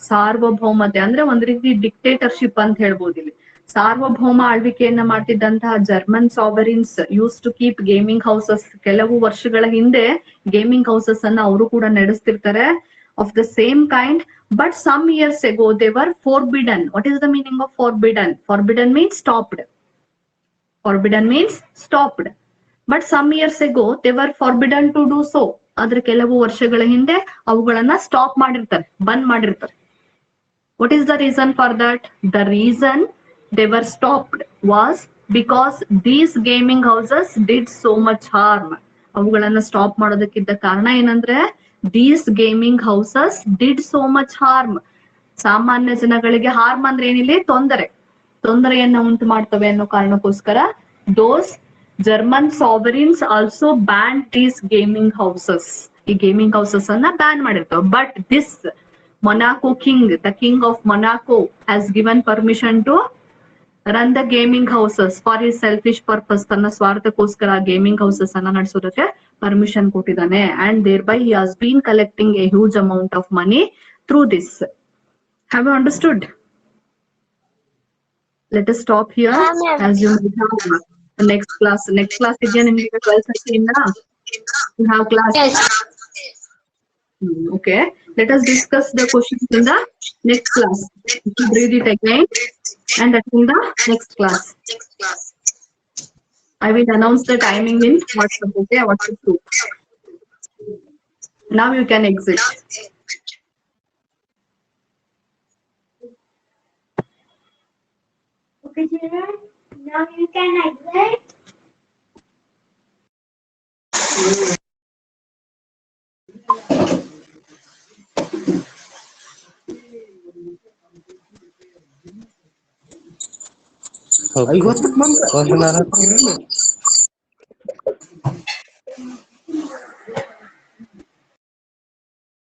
ಸಾರ್ವಭೌಮತೆ ಅಂದ್ರೆ ಒಂದ್ ರೀತಿ dictatorship ಅಂತ ಹೇಳ್ಬೋದು ಇಲ್ಲಿ. ಸಾರ್ವಭೌಮ ಆಳ್ವಿಕೆಯನ್ನ ಮಾಡ್ತಿದ್ದಂತಹ German sovereigns use to keep gaming houses. ಕೆಲವು ವರ್ಷಗಳ ಹಿಂದೆ ಗೇಮಿಂಗ್ ಹೌಸಸ್ ಅನ್ನ ಅವರು ಕೂಡ ನಡೆಸ್ತಿರ್ತಾರೆ of the same kind. But some years ago they were forbidden. What is the meaning of forbidden? Forbidden means stopped. Forbidden means stopped. But some years ago they were forbidden to do so. ಆದ್ರೆ ಕೆಲವು ವರ್ಷಗಳ ಹಿಂದೆ ಅವುಗಳನ್ನ stop ಮಾಡಿರ್ತಾರೆ, ಬಂದ್ ಮಾಡಿರ್ತಾರೆ. What is the reason for that? The reason they were stopped was because these gaming houses did so much harm. ಅವುಗಳನ್ನ stop ಮಾಡೋದಕ್ಕಿದ್ದ ಕಾರಣ ಏನಂದ್ರೆ these gaming houses did so much harm. ಸಾಮಾನ್ಯ ಜನಗಳಿಗೆ ಹಾರ್ಮ್ ಅಂದ್ರೆ ಏನಿಲ್ಲ, ತೊಂದರೆಯನ್ನ ಉಂಟು ಮಾಡ್ತವೆ ಅನ್ನೋ ಕಾರಣಕ್ಕೋಸ್ಕರ those German sovereigns also banned these gaming houses. ಈ ಗೇಮಿಂಗ್ ಹೌಸಸ್ ಅನ್ನ ಬ್ಯಾನ್ ಮಾಡಿರ್ತವೆ. But this Monaco king, the king of Monaco, has given permission to run the gaming houses for his selfish purpose. ತನ್ನ ಸ್ವಾರ್ಥಕ್ಕೋಸ್ಕರ gaming houses ಅನ್ನ ನಡೆಸೋದಕ್ಕೆ permission ಕೊಟ್ಟಿದ್ದಾನೆ. And thereby he has been collecting a huge amount of money through this. Have you understood? Let us stop here. As you have next class again in the 12th na you have class. Yes. Okay, let us discuss the questions in the next class. You should read it again and attend the next class. I will announce the timing in WhatsApp. Okay, WhatsApp group. Now you can exit. Okay, children. Now you can exit. ಐವತ್ತಕ್ಕೆ ಬಂದ